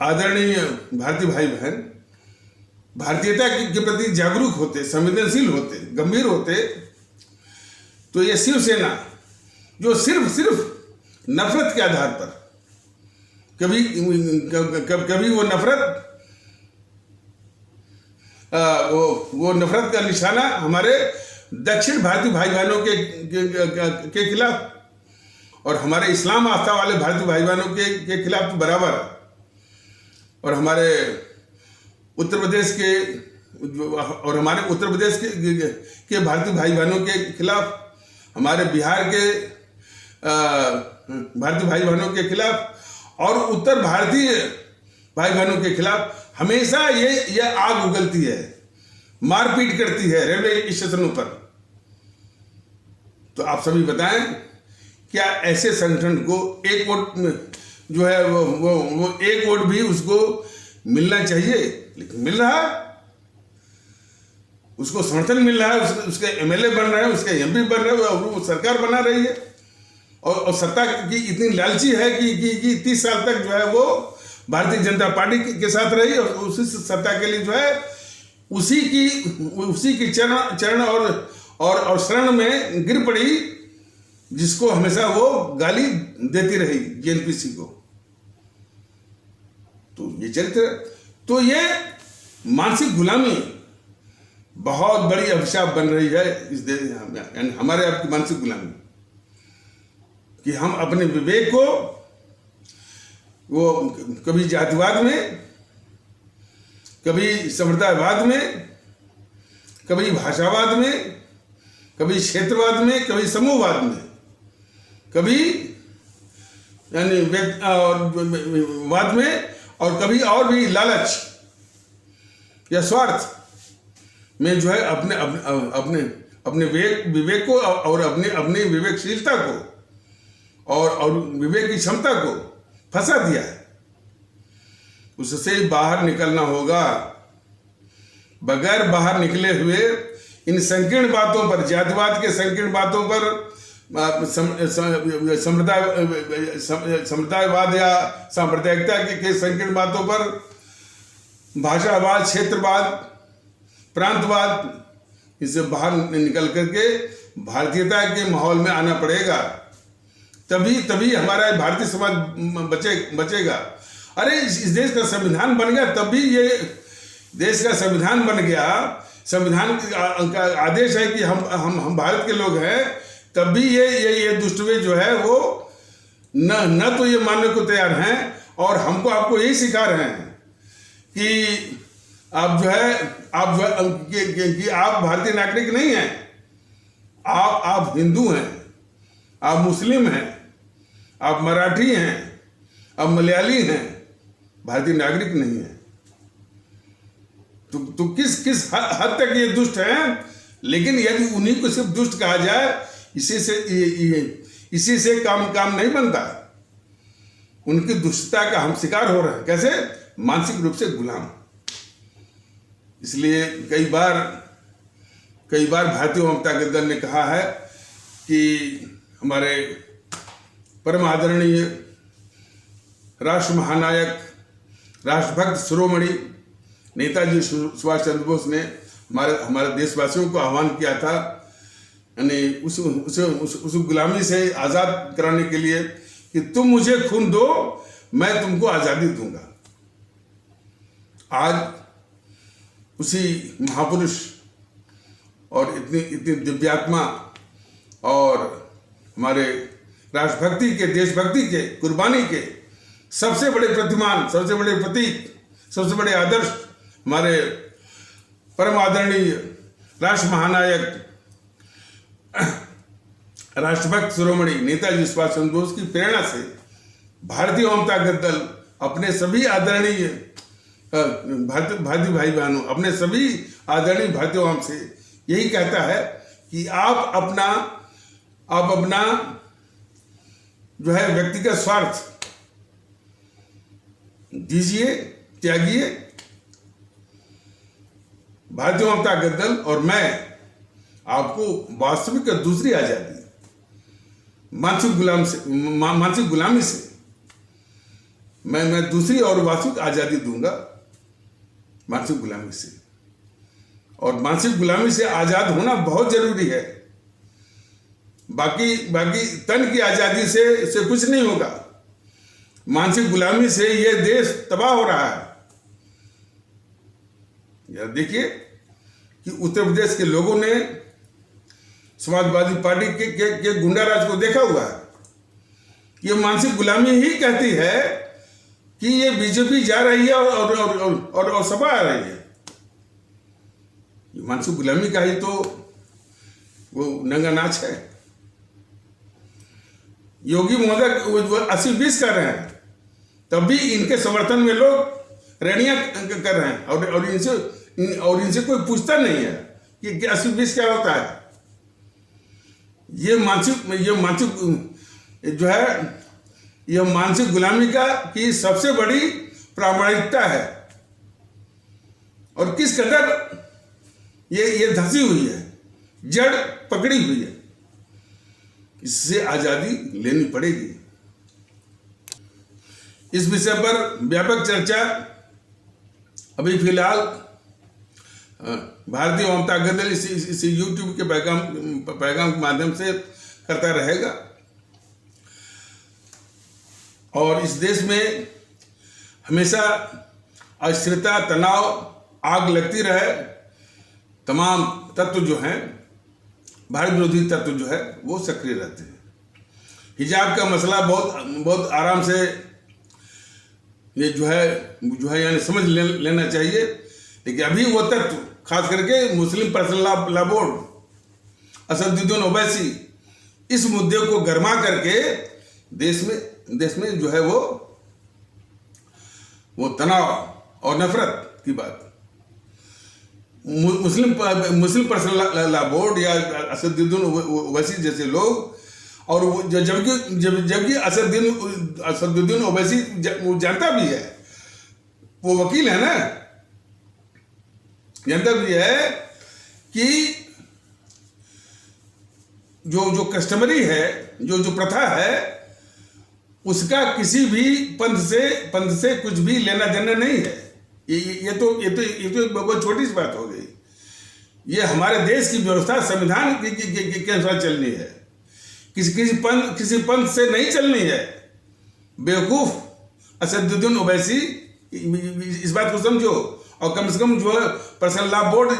आदरणीय भारतीय भाई बहन भारतीयता के प्रति जागरूक होते, संवेदनशील होते, गंभीर होते, तो ये शिवसेना जो सिर्फ नफरत के आधार पर कभी वो नफरत वो नफरत का निशाना हमारे दक्षिण भारतीय भाई बहनों के खिलाफ और हमारे इस्लाम आस्था वाले भारतीय भाई बहनों के खिलाफ तो बराबर, और हमारे उत्तर प्रदेश के और हमारे उत्तर प्रदेश के भारतीय भाई बहनों के खिलाफ, हमारे बिहार के भारतीय भाई बहनों के खिलाफ और उत्तर भारतीय भाई बहनों के खिलाफ हमेशा ये आग उगलती है, मारपीट करती है रेलवे स्टेशनों पर। तो आप सभी बताएं, क्या ऐसे संगठन को एक वोट जो है वो एक वोट भी उसको मिलना चाहिए? लेकिन मिल रहा है, उसको समर्थन मिल रहा है, उसके एमएलए बन रहे हैं, उसके एमपी बन रहे हैं, और वो सरकार बना रही है, और सत्ता की इतनी लालची है कि 30 साल तक जो है वो भारतीय जनता पार्टी के साथ रही, और उसी सत्ता के लिए जो है उसी की चरण और शरण में गिर पड़ी, जिसको हमेशा वो गाली देती रही जेएनपीसी को। तो ये चरित्र, तो ये मानसिक गुलामी बहुत बड़ी अभिशाप बन रही है इस देश, यानी हमारे आपकी मानसिक गुलामी, कि हम अपने विवेक को वो कभी जातिवाद में, कभी संप्रदायवाद में, कभी भाषावाद में, कभी क्षेत्रवाद में, कभी समूहवाद में, कभी यानी वाद में, और कभी और भी लालच या स्वार्थ में जो है अपने अपने अपने अपने विवेक को और अपनी विवेकशीलता को और विवेक की क्षमता को फंसा दिया है। उससे बाहर निकलना होगा। बगैर बाहर निकले हुए इन संकीर्ण बातों पर, जातिवाद के संकीर्ण बातों पर, समुदायवाद या सांप्रदायिकता के संकीर्ण बातों पर, भाषावाद, क्षेत्रवाद, प्रांतवाद, इससे बाहर निकल करके भारतीयता के माहौल में आना पड़ेगा। तभी हमारा भारतीय समाज बचेगा। अरे इस देश का संविधान बन गया, तभी ये देश का संविधान बन गया। संविधान का आदेश है कि हम भारत के लोग हैं, तब भी ये दुष्टवे जो है वो न तो ये मानने को तैयार हैं, और आपको यही सिखा रहे हैं कि आप जो है कि आप भारतीय नागरिक नहीं हैं, आप हिंदू हैं, आप मुस्लिम हैं, आप मराठी हैं, आप मलयाली हैं, भारतीय नागरिक नहीं है। तो किस हद तक ये दुष्ट हैं। लेकिन यदि उन्हीं को सिर्फ दुष्ट कहा जाए, इसी से काम नहीं बनता। उनकी दुष्टता का हम शिकार हो रहे हैं। कैसे? मानसिक रूप से गुलाम। इसलिए कई बार भारतीय जनता दल ने कहा है कि हमारे परम आदरणीय राष्ट्र महानायक, राष्ट्रभक्त शिरोमणि नेताजी सुभाष चंद्र बोस ने हमारे देशवासियों को आह्वान किया था, यानी उस गुलामी से आज़ाद कराने के लिए, कि तुम मुझे खून दो, मैं तुमको आज़ादी दूंगा। आज उसी महापुरुष और इतनी दिव्यात्मा और हमारे राष्ट्रभक्ति के, देशभक्ति के, कुर्बानी के सबसे बड़े प्रतिमान, सबसे बड़े प्रतीक, सबसे बड़े आदर्श हमारे परम आदरणीय राष्ट्र महानायक, राष्ट्रभक्त शिरोमणि नेताजी सुभाष चंद्र बोस की प्रेरणा से भारतीय जनता दल अपने सभी आदरणीय भारतीय भाई बहनों, अपने सभी आदरणीय भारतीयों से यही कहता है कि आप अपना जो है व्यक्तिगत स्वार्थ दीजिए, त्यागिए। भारतीय जनता दल और मैं आपको वास्तविक दूसरी आजादी, मानसिक गुलामी से मैं दूसरी और वास्तविक आजादी दूंगा, मानसिक गुलामी से। और मानसिक गुलामी से आजाद होना बहुत जरूरी है। बाकी तन की आजादी से कुछ नहीं होगा। मानसिक गुलामी से ये देश तबाह हो रहा है। यार देखिए कि उत्तर प्रदेश के लोगों ने समाजवादी पार्टी के गुंडाराज को देखा हुआ है। ये मानसिक गुलामी ही कहती है कि ये बीजेपी जा रही है और सपा आ रही है। ये मानसिक गुलामी का ही तो वो नंगा नाच है। योगी महोदय 80-20 कर रहे हैं, तब भी इनके समर्थन में लोग रैलियां कर रहे हैं, और इनसे कोई पूछता नहीं है कि 80-20 क्या होता है। ये मानसिक गुलामी की सबसे बड़ी प्रामाणिकता है। और किस कदर ये धंसी हुई है, जड़ पकड़ी हुई है। इससे आजादी लेनी पड़ेगी। इस विषय पर व्यापक चर्चा अभी फिलहाल भारतीय जनता दल इस यूट्यूब के पैगाम के माध्यम से करता रहेगा। और इस देश में हमेशा अस्थिरता, तनाव, आग लगती रहे। तमाम तत्व जो हैं, भारत विरोधी तत्व जो है, वो सक्रिय रहते हैं। हिजाब का मसला बहुत आराम से ये जो है यानी समझ लेना चाहिए। लेकिन अभी वो तत्व, खास करके Muslim personal law board, Asaduddin Owaisi, इस मुद्दे को गरमा करके देश में देश में जो है वो तनाव और नफरत की बात। मुस्लिम पर्सनल लॉ बोर्ड या असदुद्दीन ओवैसी जैसे लोग, और जबकि असदुद्दीन ओवैसी वो जानता भी है, वो वकील है ना, जानता भी है कि जो कस्टमरी है, जो प्रथा है, उसका किसी भी पंथ से कुछ भी लेना देना नहीं है। ये तो बहुत छोटी सी बात हो गई। ये हमारे देश की व्यवस्था संविधान के अनुसार चलनी है, किसी पंथ से नहीं चलनी है। बेवकूफ असदुद्दीन ओवैसी, इस बात को समझो, और कम से कम जो है पर्सनल लॉ बोर्ड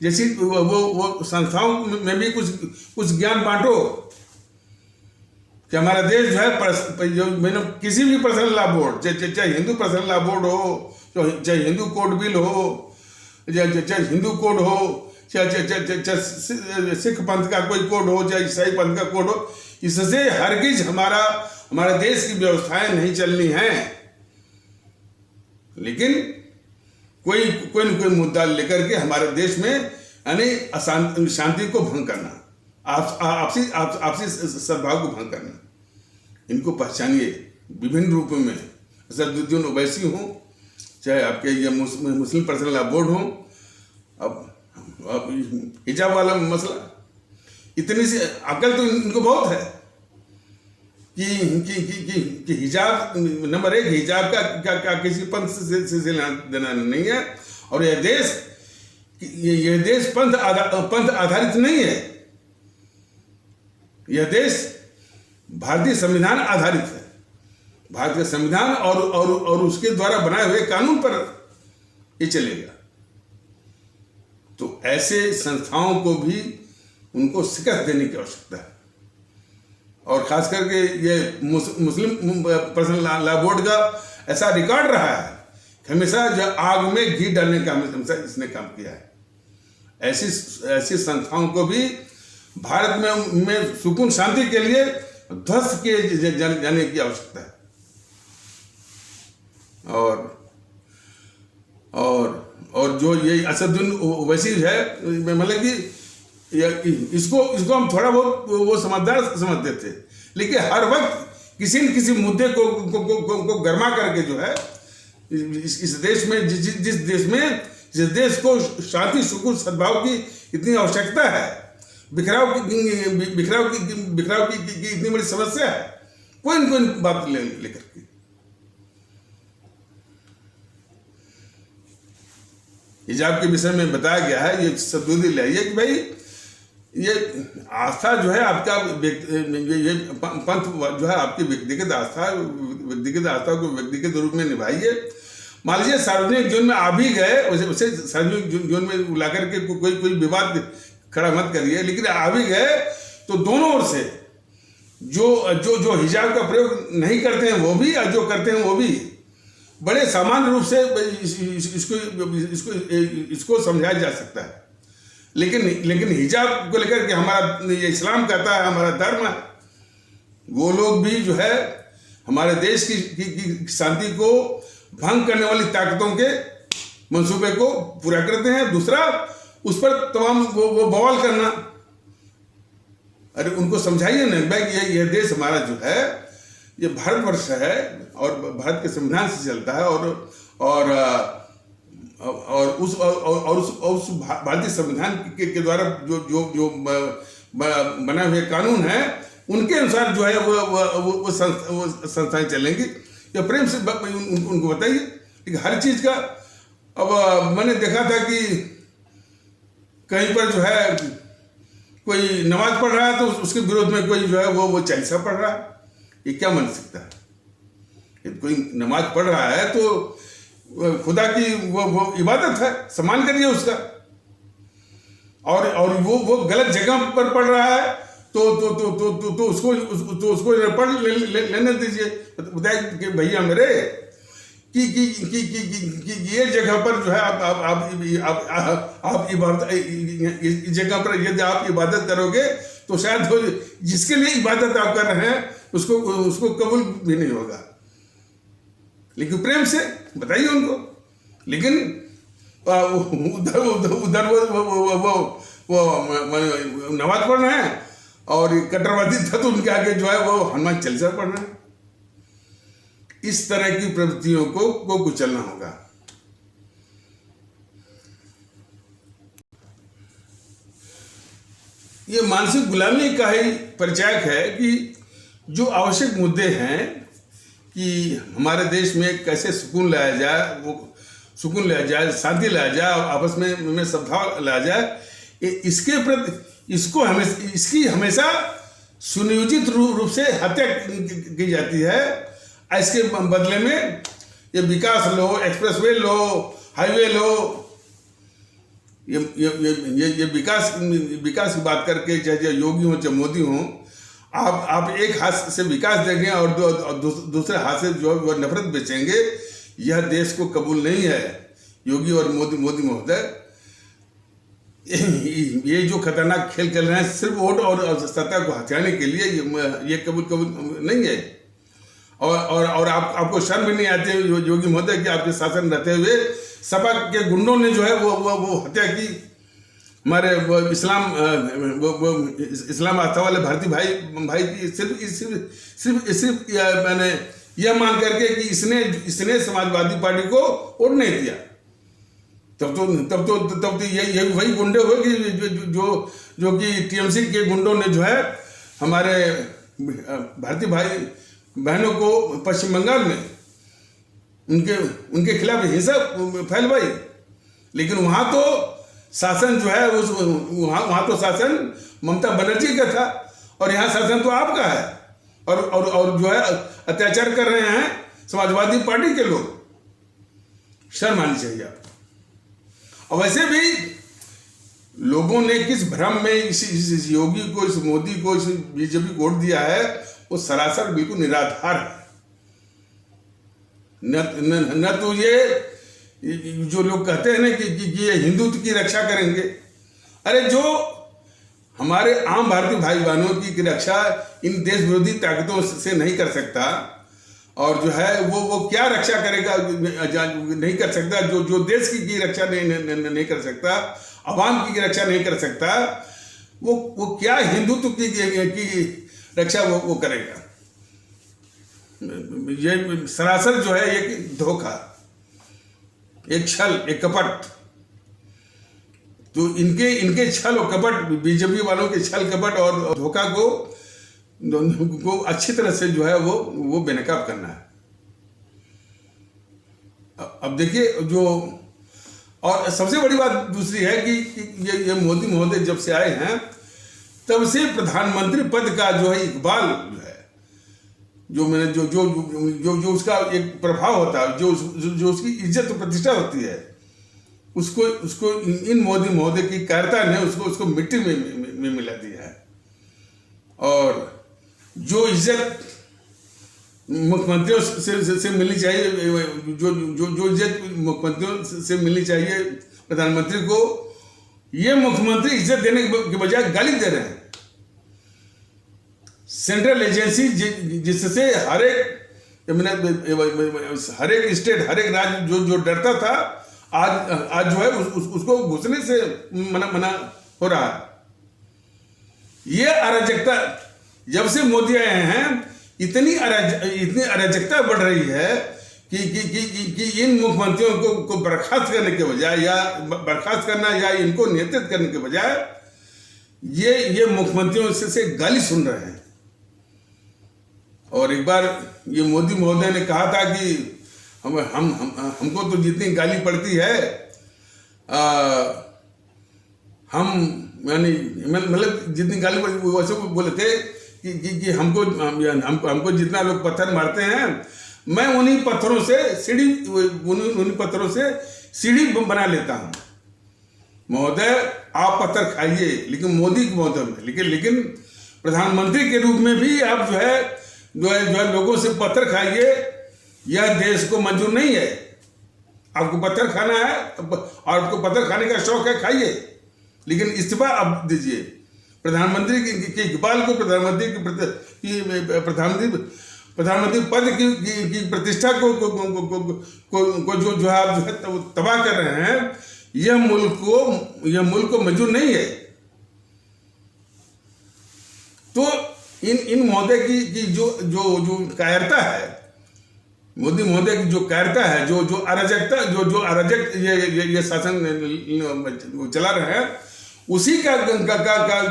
जैसी वो संस्थाओं में भी कुछ ज्ञान बांटो कि हमारा देश जो है किसी भी पर्सनल लॉ बोर्ड, चाहे हिंदू पर्सनल लॉ बोर्ड हो, चाहे हिंदू कोड बिल हो, चाहे हिंदू कोड हो, चाहे सिख पंथ का कोई कोड हो, चाहे ईसाई पंथ का कोड हो, इससे हरगिज हमारे देश की व्यवस्थाएं नहीं चलनी हैं। लेकिन कोई न कोई मुद्दा लेकर के हमारे देश में यानी शांति को भंग करना, आपसी सद्भाव को भंग करना, इनको पहचानिए विभिन्न रूपों में। असदुद्दीन ओवैसी हो, चाहे आपके ये मुस्लिम पर्सनल लॉ बोर्ड हो, अब हिजाब वाला मसला, इतनी सी अकल तो इनको बहुत है कि हिजाब, नंबर एक, हिजाब का किसी पंथ से लेना देना नहीं है, और यह देश पंथ आधारित नहीं है। यह देश भारतीय संविधान आधारित है। भारतीय संविधान और उसके द्वारा बनाए हुए कानून पर ये चलेगा। तो ऐसे संस्थाओं को भी उनको शिकस्त देने की आवश्यकता है। और खास करके ये मुस्लिम पर्सनल लॉ बोर्ड का ऐसा रिकॉर्ड रहा है, हमेशा जो आग में घी डालने का हमेशा इसने काम किया है। ऐसी संस्थाओं को भी भारत में सुकून शांति के लिए ध्वस्त किए जाने की आवश्यकता है। और जो ये असदुद्दीन ओवैसी है, मतलब कि इसको हम थोड़ा बहुत वो समझदार समझते थे, लेकिन हर वक्त किसी न किसी मुद्दे को गर्मा करके जो है इस देश में, जिस देश को शांति सुकून सद्भाव की इतनी आवश्यकता है, बिखराव की इतनी बड़ी समस्या है, कोई न कोई बात लेकर के। हिजाब के विषय में बताया गया है, ये सदबुद्धि लाइए कि भाई ये आस्था जो है आपका, ये पंथ जो है आपकी व्यक्तिगत आस्था को व्यक्तिगत रूप में निभाइए। मान लीजिए सार्वजनिक जीवन में आ भी गए, वैसे सार्वजनिक जीवन में ला करके कोई विवाद खड़ा मत करिए, लेकिन आ भी गए तो दोनों ओर से जो हिजाब का प्रयोग नहीं करते हैं वो भी, और जो करते हैं वो भी, बड़े सामान्य रूप से इसको समझाया जा सकता है। लेकिन हिजाब को लेकर के हमारा ये इस्लाम कहता है, हमारा धर्म है, वो लोग भी जो है हमारे देश की शांति को भंग करने वाली ताकतों के मंसूबे को पूरा करते हैं। दूसरा, उस पर तमाम वो बवाल करना। अरे उनको समझाइए ना भाई, ये देश हमारा जो है, ये भारतवर्ष है और भारत के संविधान से चलता है, और उस भारतीय संविधान के द्वारा जो बने हुए कानून हैं, उनके अनुसार जो है वो संस्थाएं चलेंगी। या प्रेम से उनको बताइए कि हर चीज का, अब मैंने देखा था कि कहीं पर जो है कोई नमाज पढ़ रहा है तो उसके विरोध में कोई जो है वो चालीसा पढ़ रहा है। ये क्या मान सकता है? यदि कोई नमाज पढ़ रहा है तो खुदा की वो इबादत है, सम्मान करिए उसका। और वो गलत जगह पर पढ़ रहा है तो उसको पढ़ लेने दीजिए। बताइए कि भैया मेरे कि ये जगह पर जो है आप इबादत, इस जगह पर यदि आप इबादत करोगे तो शायद जिसके लिए इबादत आप कर रहे हैं उसको उसको कबूल भी नहीं होगा। लेकिन प्रेम से बताइए उनको। लेकिन उधर उधर वो नमाज पढ़ रहे हैं और कट्टरवादी तत्व उनके आगे जो है वो हनुमान चालीसा पढ़ रहे हैं। इस तरह की प्रवृत्तियों को कुचलना होगा। ये मानसिक गुलामी का ही परिचायक है कि जो आवश्यक मुद्दे हैं कि हमारे देश में कैसे सुकून लाया जाए, वो सुकून लाया जाए, शांति लाया जाए, आपस में सद्भाव लाया जाए, इसके प्रति इसकी हमेशा सुनियोजित रूप से हत्या की जाती है। इसके बदले में ये विकास लो, एक्सप्रेसवे लो, हाईवे लो, ये विकास की बात करके चाहे योगी हो चाहे मोदी हो, आप एक हाथ से विकास देंगे और दूसरे हाथ से जो नफरत बेचेंगे, यह देश को कबूल नहीं है। योगी और मोदी महोदय ये जो खतरनाक खेल खेल रहे हैं सिर्फ वोट और सत्ता को हथियाने के लिए, ये कबूल नहीं है। और आपको शर्म भी नहीं आती योगी महोदय कि आपके शासन रहते हुए सपा के गुंडों ने जो है वो हत्या की। हमारे इस्लाम आस्था वाले भारती भाई की सिर्फ मैंने यह मान करके कि इसने समाजवादी पार्टी को वोट नहीं दिया। तब तो ये वही गुंडे हुए कि जो कि टीएमसी के गुंडों ने जो है हमारे भारतीय भाई बहनों को पश्चिम बंगाल में उनके खिलाफ हिंसा फैलवाई। लेकिन वहां तो शासन जो है वहां तो शासन ममता बनर्जी का था और यहाँ शासन तो आपका है। और जो है अत्याचार कर रहे हैं समाजवादी पार्टी के लोग। शर्म आनी चाहिए आप। और वैसे भी लोगों ने किस भ्रम में इस योगी को, इस मोदी को, इस बीजेपी को वोट दिया है, वो सरासर बिल्कुल निराधार है। न तो ये जो लोग कहते हैं ना कि ये हिंदुत्व की रक्षा करेंगे, अरे जो हमारे आम भारतीय भाई बहनों की रक्षा इन देश विरोधी ताकतों से नहीं कर सकता, और जो है वो क्या रक्षा करेगा, नहीं कर सकता। जो देश की रक्षा नहीं कर सकता, अवाम की रक्षा नहीं कर सकता, वो क्या हिंदुत्व की रक्षा वो करेगा। ये सरासर जो है एक धोखा, एक छल, एक कपट। तो इनके छल और कपट, बीजेपी वालों के छल कपट और धोखा को अच्छी तरह से जो है वो बेनकाब करना है। अब देखिए और सबसे बड़ी बात दूसरी है कि ये मोदी महोदय जब से आए हैं तब से प्रधानमंत्री पद का जो है इकबाल जो है, जो मैंने जो उसका एक प्रभाव होता है, जो उसकी इज्जत प्रतिष्ठा होती है, उसको इन मोदी महोदय की कायरता ने उसको मिट्टी में मिला दिया है। और जो इज्जत मुख्यमंत्रियों से मिलनी चाहिए, जो इज्जत मुख्यमंत्रियों से मिलनी चाहिए प्रधानमंत्री को, ये मुख्यमंत्री इज्जत देने के बजाय गाली दे रहे हैं। सेंट्रल एजेंसी जिससे हर एक स्टेट, हर एक राज्य जो डरता था, आज जो है उसको घुसने से मना हो रहा है। ये अराजकता जब से मोदी आए हैं, इतनी अराजकता बढ़ रही है कि इन मुख्यमंत्रियों को बर्खास्त करने के बजाय, या बर्खास्त करना या इनको नियंत्रित करने के बजाय, ये मुख्यमंत्रियों से गाली सुन रहे हैं। और एक बार ये मोदी महोदय ने कहा था कि हमको तो जितनी गाली पड़ती है, मतलब जितनी गाली पड़ती, वैसे बोले थे कि हमको जितना लोग पत्थर मारते हैं, मैं उन्हीं पत्थरों से सीढ़ी बना लेता हूं। महोदय आप पत्थर खाइए, लेकिन मोदी के महोदय में, लेकिन प्रधानमंत्री के रूप में भी आप जो है लोगों से पत्थर खाइए, यह देश को मंजूर नहीं है। आपको पत्थर खाना है और आपको पत्थर खाने का शौक है, खाइए, लेकिन इस्तीफा आप दीजिए। प्रधानमंत्री के इकबाल को प्रधानमंत्री पद की प्रतिष्ठा को जो आप जो है तबाह कर रहे हैं। यह मुल्क को मंजूर नहीं है। तो इन महोदय की जो कायरता है, मोदी महोदय की जो कायरता है, जो अराजकता, जो अराजक ये शासन चला रहे हैं, उसी का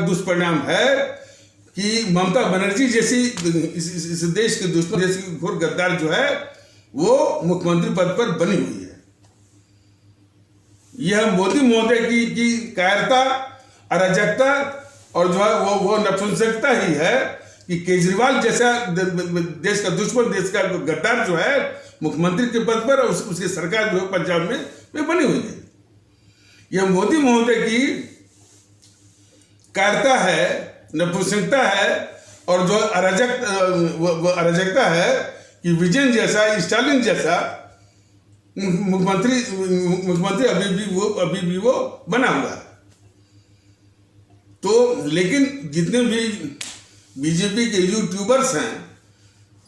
दुष्परिणाम है कि ममता बनर्जी जैसी इस देश के दुश्मन जैसी घोर गद्दार जो है वो मुख्यमंत्री पद पर बनी हुई है। यह मोदी महोदय की कायरता, अराजकता और जो है वो नपुंसकता ही है कि केजरीवाल जैसा देश का दुश्मन, देश का गद्दार जो है मुख्यमंत्री के पद पर, उसकी सरकार जो है पंजाब में बनी हुई है। यह मोदी महोदय की कायरता है, नपुंसकता है और जो अराजकता है कि विजयन जैसा, स्टालिन जैसा मुख्यमंत्री अभी भी वो बना हुआ है। तो लेकिन जितने भी बीजेपी के यूट्यूबर्स हैं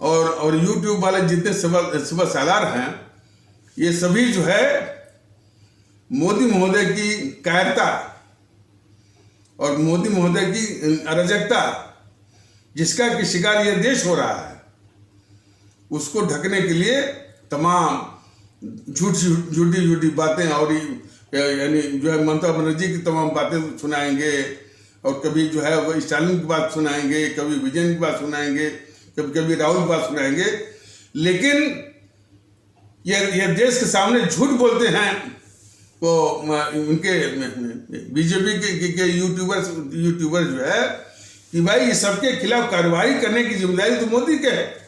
और यूट्यूब वाले जितने सुबह सालार हैं, ये सभी जो है मोदी महोदय की कायरता और मोदी महोदय की अराजकता, जिसका कि शिकार यह देश हो रहा है, उसको ढकने के लिए तमाम झूठी बातें और यानी जो है ममता बनर्जी की तमाम बातें सुनाएंगे और कभी जो है वो स्टालिन की बात सुनाएंगे, कभी विजयन की बात सुनाएंगे, कभी राहुल की बात सुनाएंगे। लेकिन ये देश के सामने झूठ बोलते हैं वो उनके बीजेपी के यूट्यूबर्स जो है कि भाई ये सबके खिलाफ कार्रवाई करने की जिम्मेदारी तो मोदी के है।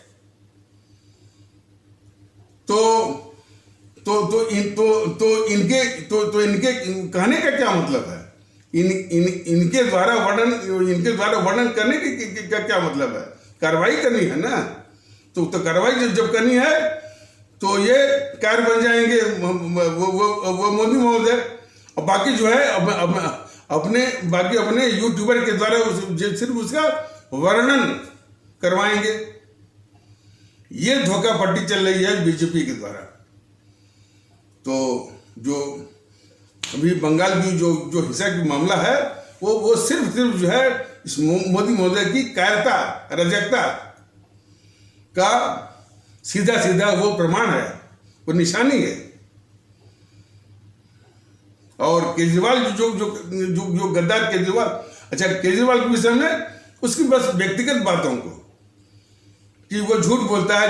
इनके कहने का क्या मतलब है? इनके द्वारा वर्णन करने का क्या मतलब है? कार्रवाई करनी है ना। तो कार्रवाई जब करनी है तो ये कार्य बन जाएंगे वो मोदी महोदय, और बाकी जो है अपने यूट्यूबर के द्वारा सिर्फ उसका वर्णन करवाएंगे। ये धोखा पट्टी चल रही है बीजेपी के द्वारा। तो जो अभी बंगाल की जो हिंसा की मामला है वो सिर्फ जो है इस मोदी महोदय की कायरता, अराजकता का सीधा वो प्रमाण है, वो निशानी है। और केजरीवाल जो गद्दार केजरीवाल, अच्छा केजरीवाल के विषय में उसकी बस व्यक्तिगत बातों को कि वो झूठ बोलता है,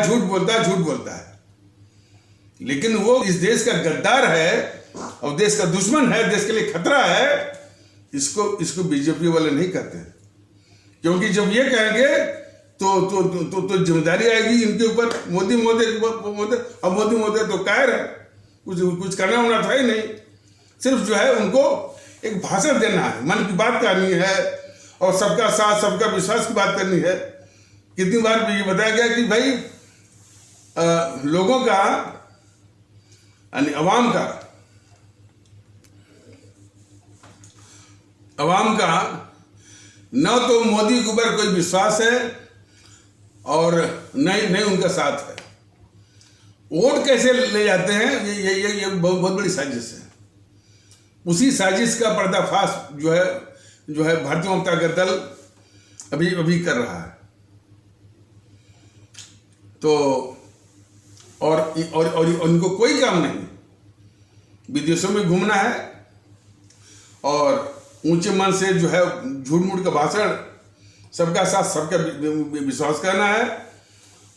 लेकिन वो इस देश का गद्दार है और देश का दुश्मन है, देश के लिए खतरा है। इसको बीजेपी वाले नहीं करते, क्योंकि जब ये कहेंगे तो जिम्मेदारी आएगी इनके ऊपर, मोदी महोदय। अब मोदी महोदय तो कायर है, कुछ करना होना था ही नहीं, सिर्फ जो है उनको एक भाषण देना है, मन की बात करनी है और सबका साथ सबका विश्वास की बात करनी है। कितनी बार ये बताया गया कि भाई लोगों का यानी अवाम का न तो मोदी के ऊपर कोई विश्वास है और नहीं उनका साथ है। वोट कैसे ले जाते हैं ये बहुत बड़ी साजिश है। उसी साजिश का पर्दाफाश जो है भारतीय जनता दल अभी कर रहा है। तो और उनको कोई काम नहीं, विदेशों में घूमना है और ऊंचे मन से जो है झूठ मूठ का भाषण, सबका साथ सबका विश्वास करना है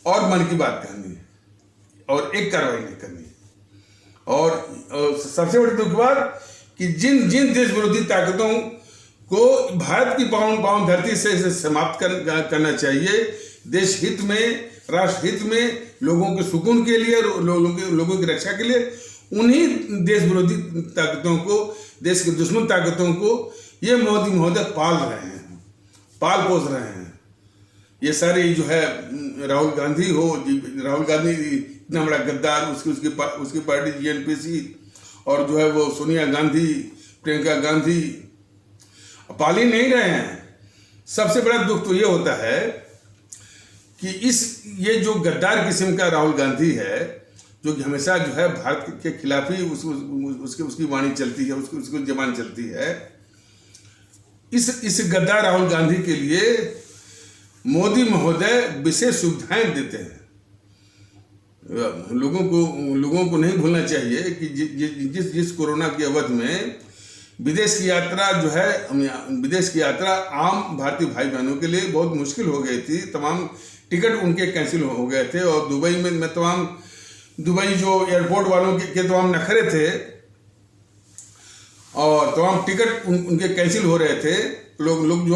और मन की बात करनी है और एक कार्रवाई नहीं करनी है। और सबसे बड़ी दुख बात कि जिन देश विरोधी ताकतों को भारत की पावन धरती से समाप्त करना चाहिए, देश हित में, राष्ट्र हित में, लोगों के सुकून के लिए, लोगों की रक्षा के लिए, उन्हीं देश विरोधी ताकतों को, देश के दुश्मन ताकतों को ये मोदी महोदय पाल पोस रहे हैं। ये सारे जो है राहुल गांधी इतना बड़ा गद्दार, उसकी पार्टी जीएनपीसी और जो है वो सोनिया गांधी, प्रियंका गांधी पाल ही नहीं रहे हैं। सबसे बड़ा दुख तो ये होता है कि ये जो गद्दार किस्म का राहुल गांधी है, जो कि हमेशा जो है भारत के खिलाफ ही उसकी वाणी चलती है, उसकी जबान चलती है, इस गद्दार राहुल गांधी के लिए मोदी महोदय विशेष सुविधाएं देते हैं। लोगों को नहीं भूलना चाहिए कि जिस कोरोना की अवधि में विदेश की यात्रा आम भारतीय भाई बहनों के लिए बहुत मुश्किल हो गई थी। तमाम टिकट उनके कैंसिल हो गए थे और दुबई जो एयरपोर्ट वालों के तमाम नखरे थे और तमाम टिकट उनके कैंसिल हो रहे थे। लोग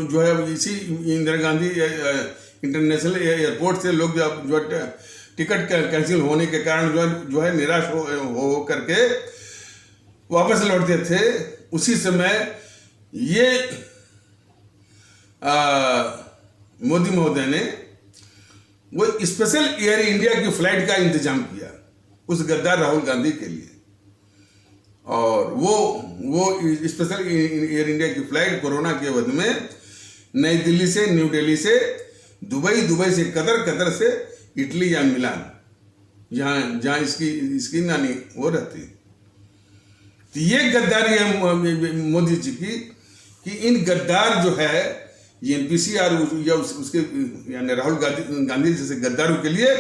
जो है इसी इंदिरा गांधी इंटरनेशनल एयरपोर्ट से लोग जो टिकट कैंसिल होने के कारण जो है निराश हो करके वापस लौटते थे। उसी समय ये मोदी महोदय ने वो स्पेशल एयर इंडिया की फ्लाइट का इंतजाम किया उस गद्दार राहुल गांधी के लिए, और वो स्पेशल एयर इंडिया की फ्लाइट कोरोना की अवधि में नई दिल्ली से, न्यू दिल्ली से, दुबई से कतर से इटली या मिलान, जहाँ इसकी नानी वो रहती। तो ये गद्दारी है मोदी जी की कि इन गद्दार जो है ये एनपीसीआर या उसके यानी राहुल गांधी जैसे गद्दारों के लिए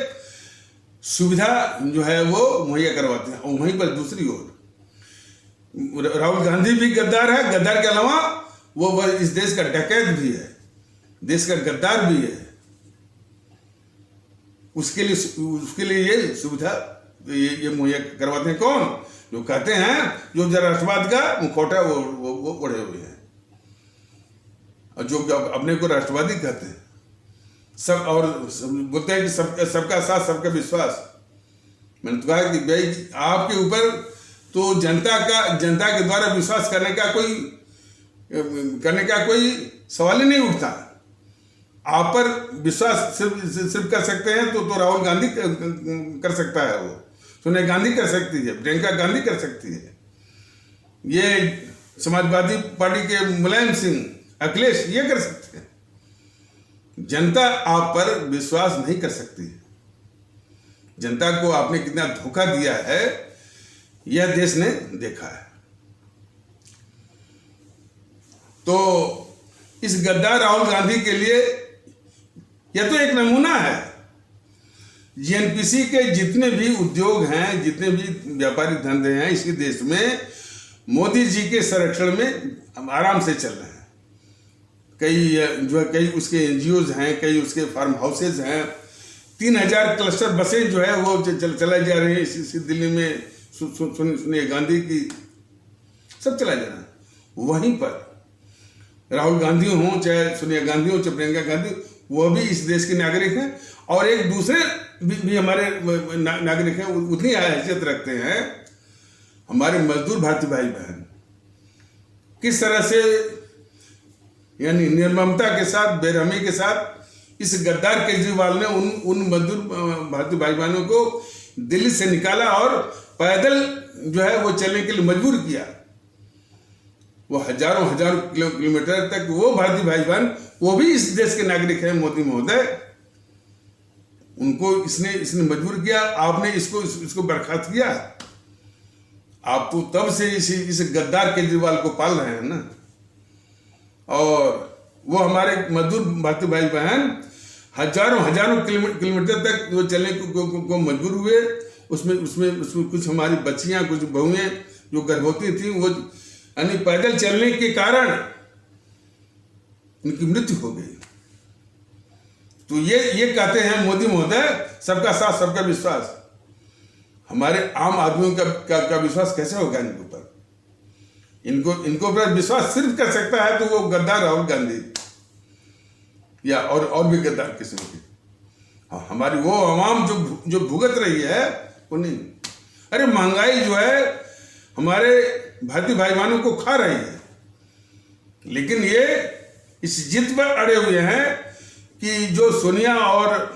सुविधा जो है वो मुहैया करवाते हैं। और वहीं पर दूसरी ओर राहुल गांधी भी गद्दार है, गद्दार के अलावा वो इस देश का डकैत भी है, देश का गद्दार भी है। उसके लिए ये सुविधा ये मुहैया करवाते हैं कौन? जो कहते हैं, जो राष्ट्रवाद का मुखौटा वो ओढ़े हुए हैं और जो अपने को राष्ट्रवादी कहते हैं सब, और बोलते हैं कि सबका साथ सबका विश्वास। मैंने तो कहा कि भाई आपके ऊपर तो जनता के द्वारा विश्वास करने का कोई सवाल ही नहीं उठता। आप पर विश्वास सिर्फ कर सकते हैं तो राहुल गांधी कर सकता है, वो सोनिया गांधी कर सकती है, प्रियंका गांधी कर सकती है, ये समाजवादी पार्टी के मुलायम सिंह, अखिलेश ये कर सकते हैं। जनता आप पर विश्वास नहीं कर सकती है। जनता को आपने कितना धोखा दिया है यह देश ने देखा है। तो इस गद्दार राहुल गांधी के लिए यह तो एक नमूना है। जीएनपीसी के जितने भी उद्योग हैं, जितने भी व्यापारिक धंधे हैं इसी देश में मोदी जी के संरक्षण में आराम से चल रहे हैं। कई उसके एनजीओज हैं, कई उसके फार्म हाउसेज हैं। 3000 क्लस्टर बसें जो है वो चलाई जा रही है इसी दिल्ली में, सोनिया गांधी की सब चलाया जा रहा है। वहीं पर राहुल गांधी हो, चाहे सोनिया गांधी हो, चाहे प्रियंका गांधी, वो भी इस देश के नागरिक हैं और एक दूसरे भी हमारे नागरिक हैं, उतनी हैसियत रखते हैं। हमारे मजदूर भारतीय भाई बहन किस तरह से यानी निर्ममता के साथ, बेरहमी के साथ इस गद्दार केजरीवाल ने उन मजदूर भारतीय भाई बहनों को दिल्ली से निकाला और पैदल जो है वो चलने के लिए मजबूर किया। वो हजारों किलोमीटर तक वो भारतीय भाई बहन, वो भी इस देश के नागरिक हैं मोदी महोदय, उनको इसने मजबूर किया। आपने इसको बर्खास्त किया। आप तो तब से इस गद्दार केजरीवाल को पाल रहे हैं ना। और वो हमारे मजदूर भारतीय भाई बहन हजारों किलोमीटर तक वो चलने को मजबूर हुए। उसमें कुछ हमारी बच्चियां, कुछ बहुएं जो गर्भवती थी, वो यानी पैदल चलने के कारण उनकी मृत्यु हो गई। तो ये कहते हैं मोदी महोदय सबका साथ सबका विश्वास। हमारे आम आदमियों का विश्वास कैसे होगा इनके ऊपर? इनको ऊपर विश्वास सिर्फ कर सकता है तो वो गद्दार राहुल गांधी या और भी गद्दार किस्म की। हाँ, हमारी वो आवाम जो भुगत रही है वो नहीं। अरे महंगाई जो है हमारे भारतीय भाई बहनों को खा रही है, लेकिन ये इस जिद पर अड़े हुए हैं कि जो सोनिया और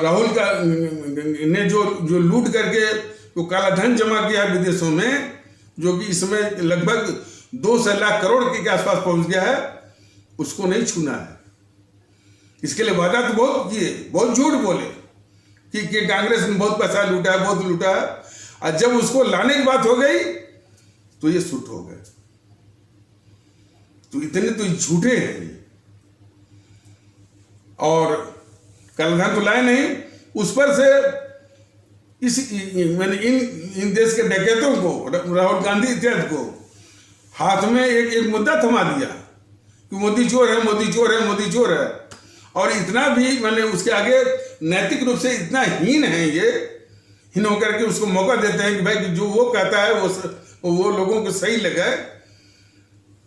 राहुल का ने जो लूट करके जो काला धन जमा किया विदेशों में, जो कि इसमें लगभग 200 लाख करोड़ के आसपास पहुंच गया है, उसको नहीं छूना है। इसके लिए वादा तो बहुत किए, बहुत झूठ बोले कि कांग्रेस ने बहुत पैसा लूटा है, बहुत लूटा है, और जब उसको लाने की बात हो गई तो ये सुट हो गए। तो इतने तो झूठे हैं ये। और कालाधन तो लाए नहीं, उस पर से मैंने इन देश के डकैतों को, राहुल गांधी इत्यादि को हाथ में एक मुद्दा थमा दिया कि मोदी चोर है, मोदी चोर है, मोदी चोर है। और इतना भी मैंने उसके आगे नैतिक रूप से इतना हीन है, ये हीन होकर के उसको मौका देते हैं कि भाई जो वो कहता है वो लोगों को सही लगे।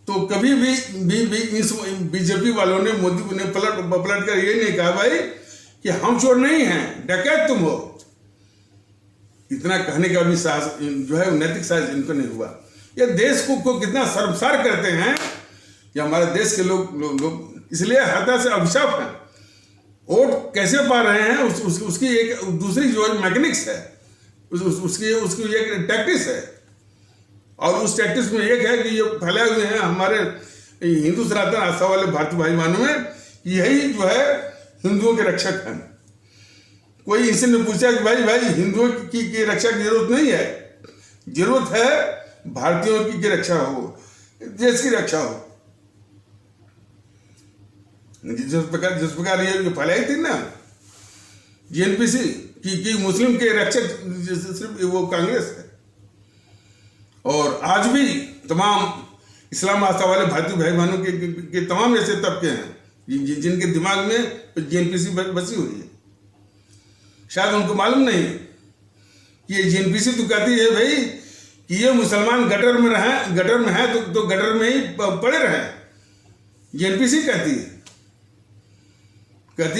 तो कभी भी इस बीजेपी वालों ने मोदी ने पलट कर ये नहीं कहा भाई कि हम चोर नहीं हैं, डकैत तुम हो। इतना कहने का भी साहस जो है नैतिक साहस इनको नहीं हुआ। ये देश को कितना शर्मसार करते हैं कि हमारे देश के लोग इसलिए हत्या से अभिशाप है। वोट कैसे पा रहे हैं उसकी एक दूसरी जो मैकेनिक्स है, उसकी एक टैक्टिस है। और उस टैक्टिस में एक है कि ये फैलाए हुए हैं हमारे हिंदू सनातन आस्था वाले भारतीय भाई बहनों में, यही जो है हिंदुओं के रक्षक हैं। कोई इनसे ने पूछा कि भाई हिंदुओं की रक्षा की जरूरत नहीं है, जरूरत है भारतीयों की रक्षा हो, देश की रक्षा हो। जिस प्रकार ये फैलाई थी ना जेएनपीसी कि मुस्लिम के रक्षक सिर्फ वो कांग्रेस है। और आज भी तमाम इस्लाम आस्था वाले भारतीय भाई बहनों के तमाम ऐसे तबके हैं जिनके दिमाग में जेएनपीसी बसी हुई है। शायद उनको मालूम नहीं कि ये जेएनपीसी तो कहती है भाई कि ये मुसलमान गटर में है तो गटर में ही पड़े रहे। जेएनपीसी कहती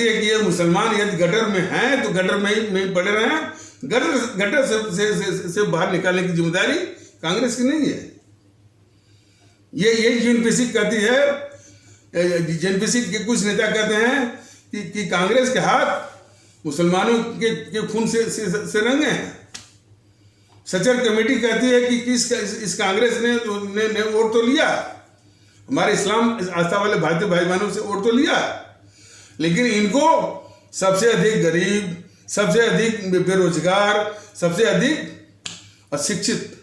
है कि ये मुसलमान यदि गटर में हैं तो गटर में ही पड़े रहे। गटर से बाहर निकालने की जिम्मेदारी कांग्रेस की नहीं है। ये जेएनपीसी कहती है, जेएनपीसी के कुछ नेता कहते हैं कि कांग्रेस के हाथ मुसलमानों के खून से रंगे हैं। सचर कमेटी कहती है कि इस कांग्रेस ने वोट तो लिया, हमारे इस्लाम आस्था वाले भारतीय भाई बहनों से वोट तो लिया, लेकिन इनको सबसे अधिक गरीब, सबसे अधिक बेरोजगार, सबसे अधिक अशिक्षित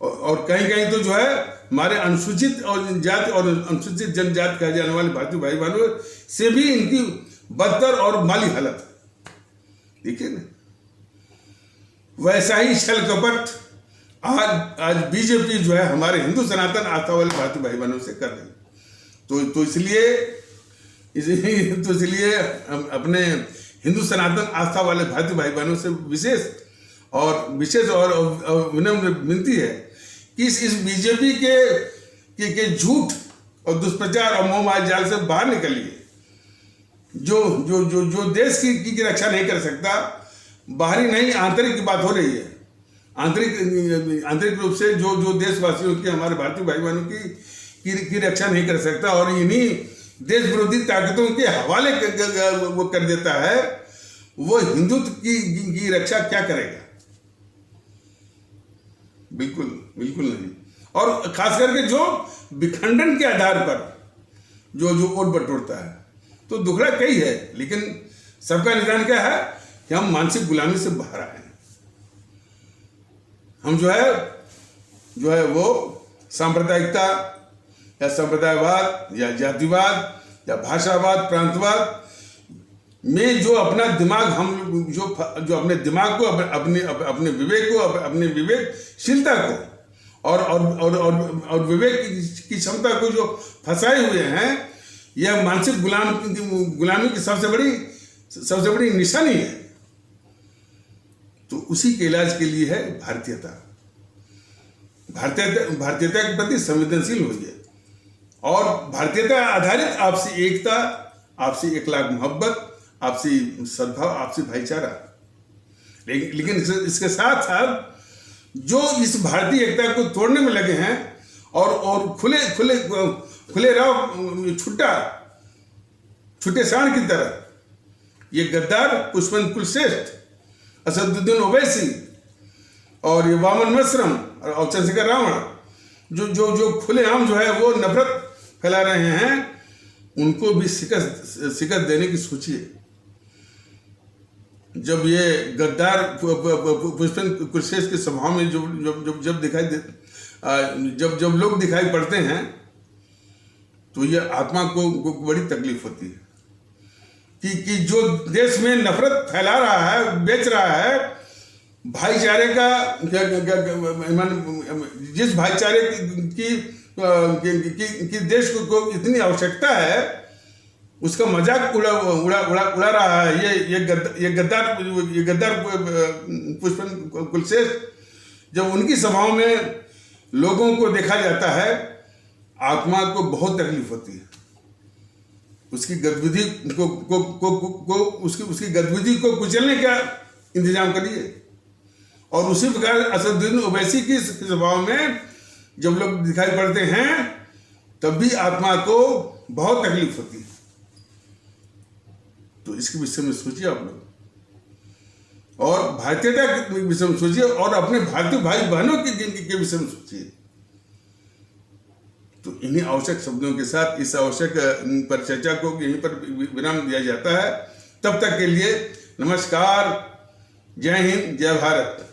और कहीं तो जो है हमारे अनुसूचित और जाति और अनुसूचित जनजाति कहे जाने वाले भारतीय भाई बहनों से भी इनकी बदतर और माली हालत है। देखिए ना, वैसा ही छल कपट आज बीजेपी जो है हमारे हिंदू सनातन आस्था वाले भारतीय भाई बहनों से कर रही। तो इसलिए अपने हिंदू सनातन आस्था वाले भारतीय भाई बहनों से विशेष और विनम्र विनती है कि इस बीजेपी के झूठ और दुष्प्रचार और मोहमाया जाल से बाहर निकलिए। जो देश की रक्षा नहीं कर सकता, बाहरी नहीं आंतरिक की बात हो रही है। आंतरिक रूप से जो देशवासियों की, हमारे भारतीय भाई बहनों की रक्षा नहीं कर सकता और इन्हीं देश विरोधी ताकतों के हवाले वो कर देता है, वो हिंदुत्व की रक्षा क्या करेगा? बिल्कुल नहीं। और खास करके जो विखंडन के आधार पर जो वोट बटोरता है, तो दुखड़ा कई है, लेकिन सबका निदान क्या है कि हम मानसिक गुलामी से बाहर आए हैं। हम जो है वो सांप्रदायिकता या संप्रदायवाद या जातिवाद या भाषावाद, प्रांतवाद में जो अपना दिमाग हम जो अपने दिमाग को, अपने विवेक को, अपने विवेकशीलता को और विवेक की क्षमता को जो फंसाए हुए हैं, यह मानसिक गुलामी की सबसे बड़ी निशानी है। तो उसी के इलाज के लिए है भारतीयता के प्रति संवेदनशील होइए और भारतीयता आधारित आपसी एकता, आपसी एकलाग मोहब्बत, आपसी सद्भाव, आपसी भाईचारा। लेकिन इसके साथ साथ जो इस भारतीय एकता को तोड़ने में लगे हैं और खुले राव छुट्टे सांड की तरह ये गद्दार पुष्पन कुलश्रेष्ठ, असदुद्दीन ओवैसी और ये वामन मसरम और चंद्रशेखर रावण जो खुलेआम जो है वो नफरत फैला रहे हैं, उनको भी शिकस्त देने की सोचिए। जब ये गद्दार पुष्पेंद्र कुशवाहा की सभाओं में जब दिखाई दे जब लोग दिखाई पड़ते हैं तो ये आत्मा को बड़ी तकलीफ होती है कि जो देश में नफरत फैला रहा है, बेच रहा है, भाईचारे का जिस भाईचारे की देश को इतनी आवश्यकता है, उसका मजाक उड़ा रहा है ये गद्दार पुष्पेंद्र कुशवाहा। जब उनकी सभाओं में लोगों को देखा जाता है, आत्मा को बहुत तकलीफ होती है। उसकी गतिविधि उसकी गतिविधि को कुचलने का इंतजाम करिए। और उसी प्रकार असदुद्दीन ओवैसी की सभाओं में जब लोग दिखाई पड़ते हैं तब भी आत्मा को बहुत तकलीफ होती है। तो इसके विषय में सोचिए आप लोग, और भारतीयता के विषय में सोचिए, और अपने भारतीय भाई बहनों के विषय में सोचिए। तो इन्हीं आवश्यक शब्दों के साथ इस आवश्यक पर चर्चा को यहीं पर विराम दिया जाता है। तब तक के लिए नमस्कार, जय हिंद, जय भारत।